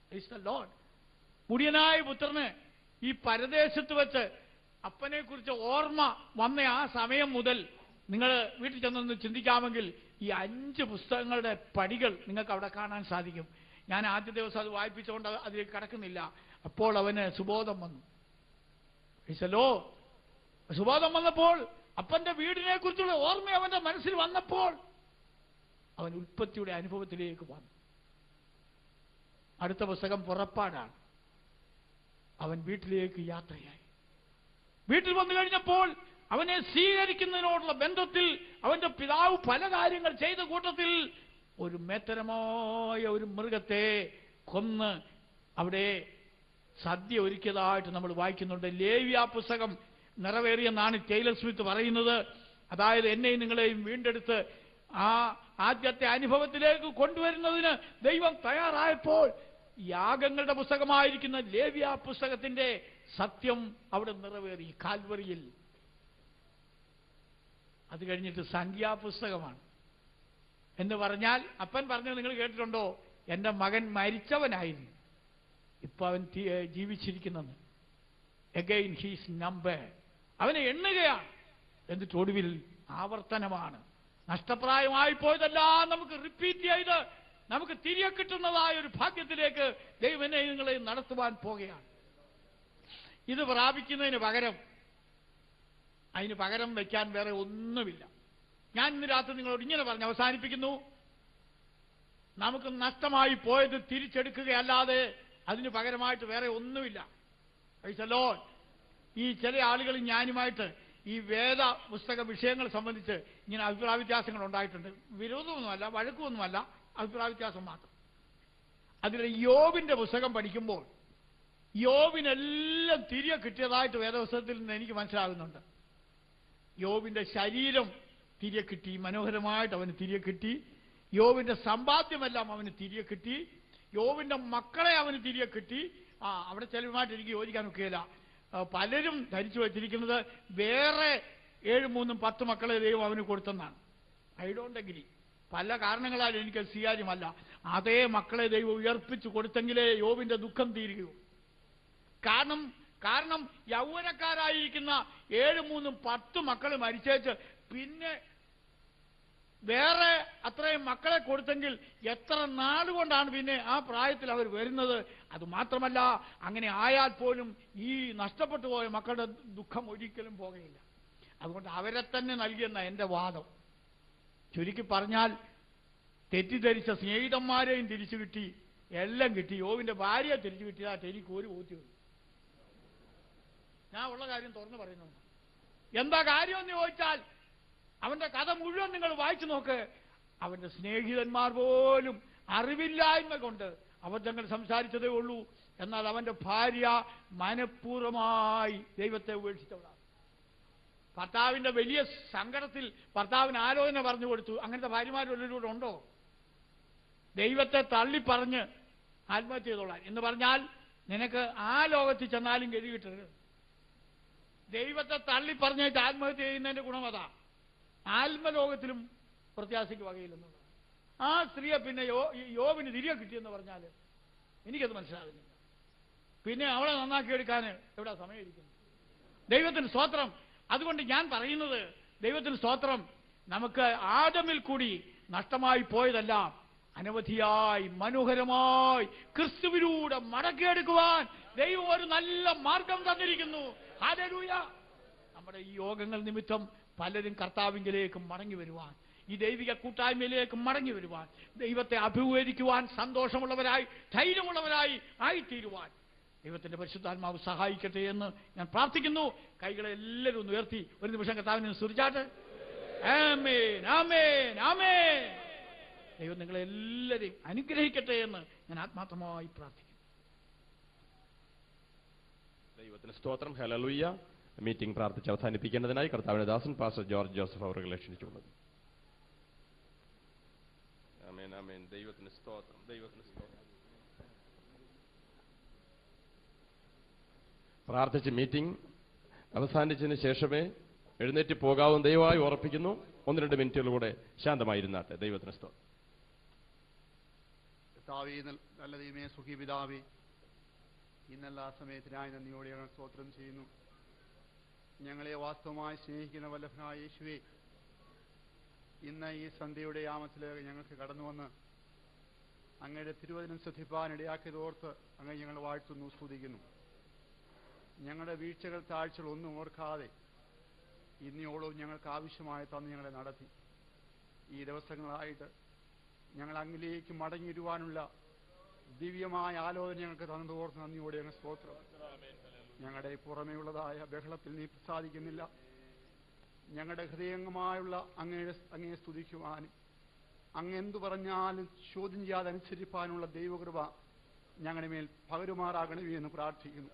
Praise the Lord. മുടിയനായ പുത്രന് ഈ പരദേശത്ത് വെച്ച് അപ്പനെ കുറിച്ച് ഓർമ്മ വന്ന ആ സമയം മുതൽ നിങ്ങൾ വീട്ടിൽ ചെന്നൊന്ന് ചിന്തിക്കാമെങ്കിൽ ഈ 5 പുസ്തകങ്ങളുടെ പടികൾ നിങ്ങൾക്ക് അവിടെ കാണാൻ സാധിക്കും. ഞാൻ ആദ്യ ദിവസം അത് വായിപ്പിച്ചുകൊണ്ട് അതിലേക്ക് കടക്കുന്നില്ല. അപ്പോൾ അവന് സുബോധം വന്നു. Praise the lord. സുബോധം വന്നപ്പോൾ, അപ്പന്റെ വീടിനെ കുറിച്ചുള്ള ഓർമ്മ അവന്റെ മനസ്സിൽ വന്നപ്പോൾ അവൻ ഉൽപ്പത്തിയുടെ അനുഭവത്തിലേക്ക് വന്നു. അടുത്ത പുസ്തകം പുറപ്പാടാണ്. അവൻ വീട്ടിലേക്ക് യാത്രയായി. വീട്ടിൽ വന്നു കഴിഞ്ഞപ്പോൾ അവനെ സ്വീകരിക്കുന്നതിനോടുള്ള ബന്ധത്തിൽ അവന്റെ പിതാവ് പല കാര്യങ്ങൾ ചെയ്ത കൂട്ടത്തിൽ ഒരു മേത്തരമായ ഒരു മൃഗത്തെ കൊന്ന് അവിടെ സദ്യ ഒരുക്കിയതായിട്ട് നമ്മൾ വായിക്കുന്നുണ്ട്. ലേവ്യ പുസ്തകം നിറവേറിയെന്നാണ് ടൈലർ സ്മിത്ത് പറയുന്നത്. അതായത്, എന്നെയും നിങ്ങളെയും വീണ്ടെടുത്ത് ആ ആദ്യത്തെ അനുഭവത്തിലേക്ക് കൊണ്ടുവരുന്നതിന് ദൈവം തയ്യാറായപ്പോൾ യാഗങ്ങളുടെ പുസ്തകമായിരിക്കുന്ന ലേവ്യ പുസ്തകത്തിന്റെ സത്യം അവിടെ നിറവേറി കാൽവറിയിൽ. അത് കഴിഞ്ഞിട്ട് സംഖ്യാപുസ്തകമാണ്. എന്ന് പറഞ്ഞാൽ, അപ്പൻ പറഞ്ഞത് നിങ്ങൾ കേട്ടിട്ടുണ്ടോ? എന്റെ മകൻ മരിച്ചവനായിരുന്നു, ഇപ്പൊ അവൻ ജീവിച്ചിരിക്കുന്നെന്ന്. Again he's number. അവനെ എണ്ണുകയാണ്. എന്നിട്ട് ഒടുവിൽ ആവർത്തനമാണ്. നഷ്ടപ്രായമായി പോയതെല്ലാം നമുക്ക് റിപ്പീറ്റ് ചെയ്ത് നമുക്ക് തിരികെ കിട്ടുന്നതായ ഒരു ഭാഗ്യത്തിലേക്ക് ദൈവം എന്നെ നിങ്ങളെ നടത്തുവാൻ പോകുകയാണ്. ഇത് പ്രാപിക്കുന്നതിന് പകരം അതിന് പകരം വയ്ക്കാൻ വേറെ ഒന്നുമില്ല. ഞാൻ ഇന്ന് രാത്രി നിങ്ങളോട് ഇങ്ങനെ പറഞ്ഞ് അവസാനിപ്പിക്കുന്നു. നമുക്ക് നഷ്ടമായി പോയത് തിരിച്ചെടുക്കുകയല്ലാതെ അതിന് പകരമായിട്ട് വേറെ ഒന്നുമില്ല. പ്രൈസല്ലോ. ഈ ചില ആളുകൾ ഞാനുമായിട്ട് ഈ വേദ പുസ്തക വിഷയങ്ങൾ സംബന്ധിച്ച് ഇങ്ങനെ അഭിപ്രായ വ്യത്യാസങ്ങൾ ഉണ്ടായിട്ടുണ്ട്. വിരോധമൊന്നുമല്ല, വഴക്കുമൊന്നുമല്ല, അഭിപ്രായ വ്യത്യാസം മാത്രം. അതിൽ യോബിന്റെ പുസ്തകം പഠിക്കുമ്പോൾ യോബിനെല്ലാം തിരികെ കിട്ടിയതായിട്ട് വേദപുസ്തകത്തിൽ നിന്ന് എനിക്ക് മനസ്സിലാകുന്നുണ്ട്. യോബിന്റെ ശരീരം തിരികെ കിട്ടി, മനോഹരമായിട്ട് അവന് തിരികെ കിട്ടി. യോബിന്റെ സമ്പാദ്യമെല്ലാം അവന് തിരികെ കിട്ടി. യോബിന്റെ മക്കളെ അവന് തിരികെ കിട്ടി. അവിടെ ചിലരുമായിട്ട് എനിക്ക് യോജിക്കാനൊക്കെയില്ല. പലരും ധരിച്ചു വച്ചിരിക്കുന്നത് വേറെ 7, 3, 10 മക്കളെ ദൈവം അവന് കൊടുത്തെന്നാണ്. I don't agree. പല കാരണങ്ങളാൽ എനിക്ക് സ്വീകാര്യമല്ല. അതേ മക്കളെ ദൈവം ഉയർപ്പിച്ചു കൊടുത്തെങ്കിലേ യോബിന്റെ ദുഃഖം തീരുകയൂ. കാരണം യൗവനക്കാരായിരിക്കുന്ന 7, 3, 10 മക്കൾ മരിച്ചേച്ച് പിന്നെ വേറെ അത്രയും മക്കളെ കൊടുത്തെങ്കിൽ എത്ര നാളുകൊണ്ടാണ് പിന്നെ ആ പ്രായത്തിൽ അവർ വരുന്നത്? അതുമാത്രമല്ല, അങ്ങനെ ആയാൽ പോലും ഈ നഷ്ടപ്പെട്ടു പോയ മക്കളുടെ ദുഃഖം ഒരിക്കലും പോകുകയില്ല. അതുകൊണ്ട് അവരെ തന്നെ നൽകിയെന്ന എന്റെ വാദം. ചുരുക്കി പറഞ്ഞാൽ, തെറ്റിദ്ധരിച്ച സ്നേഹിതന്മാരെയും തിരിച്ചു കിട്ടി, എല്ലാം കിട്ടി. യോബിന്റെ ഭാര്യയെ തിരിച്ചു കിട്ടിയതായിട്ട് എനിക്ക് ഒരു ബോധ്യമില്ല. ഞാൻ ഉള്ള കാര്യം തുറന്നു പറയുന്നുണ്ട്. എന്താ കാര്യമെന്ന് ചോദിച്ചാൽ, അവന്റെ കഥ മുഴുവൻ നിങ്ങൾ വായിച്ചു നോക്ക്. അവന്റെ സ്നേഹിതന്മാർ പോലും അറിവില്ലായ്മ കൊണ്ട് അബദ്ധങ്ങൾ സംസാരിച്ചതേ ഉള്ളൂ. എന്നാൽ അവന്റെ ഭാര്യ മനഃപൂർവമായി ദൈവത്തെ ഉപേക്ഷിച്ചവളാണ്. ഭർത്താവിന്റെ വലിയ സങ്കടത്തിൽ ഭർത്താവിന് ആലോചന പറഞ്ഞു കൊടുത്തു. അങ്ങനത്തെ ഭാര്യമാരൊല്ലൂടെ ഉണ്ടോ? ദൈവത്തെ തള്ളിപ്പറഞ്ഞ് ആത്മഹത്യ ചെയ്തോളാൻ എന്ന് പറഞ്ഞാൽ നിനക്ക് ആ ലോകത്തിൽ ചെന്നാലും ഗതി കിട്ടരുത്. ദൈവത്തെ തള്ളിപ്പറഞ്ഞിട്ട് ആത്മഹത്യ ചെയ്യുന്നതിന്റെ ഗുണമതാ. ആത്മലോകത്തിലും പ്രത്യാശയ്ക്ക് വകയില്ലെന്നുള്ളത്. ആ സ്ത്രീയെ പിന്നെ യോബിന് തിരികെ കിട്ടിയെന്ന് പറഞ്ഞാൽ എനിക്കത് മനസ്സിലാകുന്നില്ല. പിന്നെ അവളെ നന്നാക്കിയെടുക്കാൻ എവിടെ സമയമിരിക്കുന്നു? ദൈവത്തിന് സ്തോത്രം. അതുകൊണ്ട് ഞാൻ പറയുന്നത്, ദൈവത്തിന് സ്തോത്രം, നമുക്ക് ആദമിൽ കൂടി നഷ്ടമായി പോയതെല്ലാം അനവധിയായി മനോഹരമായി ക്രിസ്തുവിലൂടെ മടക്കിയെടുക്കുവാൻ ദൈവം ഒരു നല്ല മാർഗം തന്നിരിക്കുന്നു. ഹല്ലേലൂയ. നമ്മുടെ ഈ യോഗങ്ങൾ നിമിത്തം പലരും കർത്താവിങ്കിലേക്ക് മടങ്ങി വരുവാൻ, ഈ ദൈവിക കൂട്ടായ്മയിലേക്ക് മടങ്ങി വരുവാൻ, ദൈവത്തെ അഭിമുഖീകരിക്കുവാൻ സന്തോഷമുള്ളവരായി, ധൈര്യമുള്ളവരായി ആയിത്തീരുവാൻ ദൈവത്തിന്റെ പരിശുദ്ധാത്മാവ് സഹായിക്കട്ടെ എന്ന് ഞാൻ പ്രാർത്ഥിക്കുന്നു. കൈകളെ എല്ലാവരും ഒന്ന് ഉയർത്തി ഒരു നിമിഷം കർത്താവിനെ സ്തുതിച്ചാട്ടെ. ആമേൻ, ആമേൻ, ആമേൻ. ദൈവം നിങ്ങളെല്ലാവരെയും അനുഗ്രഹിക്കട്ടെ എന്ന് ഞാൻ ആത്മാർത്ഥമായി പ്രാർത്ഥിക്കുന്നു. ദൈവത്തിന് സ്തോത്രം. ഹല്ലേലൂയ. മീറ്റിംഗ് പ്രാർത്ഥിച്ച് അവസാനിപ്പിക്കേണ്ടതിനായി കർത്താവിന്റെ ദാസൻ പാസ്റ്റർ ജോർജ് ജോസഫ് അവരെ ക്ഷണിച്ചുകൊള്ളുന്നു. ആമേൻ, ആമേൻ. ദൈവത്തിന് സ്തോത്രം, ദൈവത്തിന് സ്തോത്രം. പ്രാർത്ഥിച്ച് മീറ്റിംഗ് അവസാനിച്ചതിന് ശേഷമേ എഴുന്നേറ്റ് പോകാവും ദയവായി ഓർപ്പിക്കുന്നു. 1-2 മിനിറ്റുകളിലൂടെ ശാന്തമായിരുന്നാട്ടെ. ദൈവത്തിന് സ്തോത്രം. കർത്താവേ, നല്ല ദൈവമേ, സുഖി പിതാവേ, ഇന്നെല്ലാ സമയത്തിനായി നന്ദിയോടെ ഞങ്ങൾ സ്തോത്രം ചെയ്യുന്നു. ഞങ്ങളെ വാസ്തവമായി സ്നേഹിക്കുന്ന വല്ലഭനായ യേശുവേ, ഇന്ന് ഈ സന്ധ്യയുടെ യാമത്തിലേക്ക് ഞങ്ങൾക്ക് കടന്നു വന്ന് അങ്ങയുടെ തിരുവചനം ശ്രദ്ധിപ്പാൻ ഇടയാക്കിയതോർത്ത് അങ്ങ് ഞങ്ങൾ വാഴ്ത്തുന്നു, സ്തുതിക്കുന്നു. ഞങ്ങളുടെ വീഴ്ചകൾ, താഴ്ചകൾ ഒന്നും ഓർക്കാതെ ഇന്നിയോളവും ഞങ്ങൾക്ക് ആവശ്യമായി തന്ന് ഞങ്ങളെ നടത്തി. ഈ ദിവസങ്ങളായിട്ട് ഞങ്ങൾ അങ്ങിലേക്ക് മടങ്ങിയിരുവാനുള്ള ദിവ്യമായ ആലോചന ഞങ്ങൾക്ക് തന്നതോർത്ത് നന്ദിയോടെ ഞങ്ങൾ സ്തോത്രം. ഞങ്ങളുടെ പുറമേയുള്ളതായ ബഹളത്തിൽ നീ പ്രസാദിക്കുന്നില്ല. ഞങ്ങളുടെ ഹൃദയംഗമായുള്ള അങ്ങയെ സ്തുതിക്കുവാനും അങ്ങെന്തു പറഞ്ഞാലും ചോദ്യം ചെയ്യാതെ അനുസരിപ്പാനുള്ള ദൈവകൃപ ഞങ്ങളുടെ മേൽ പകരുമാറാകണമേ എന്ന് പ്രാർത്ഥിക്കുന്നു.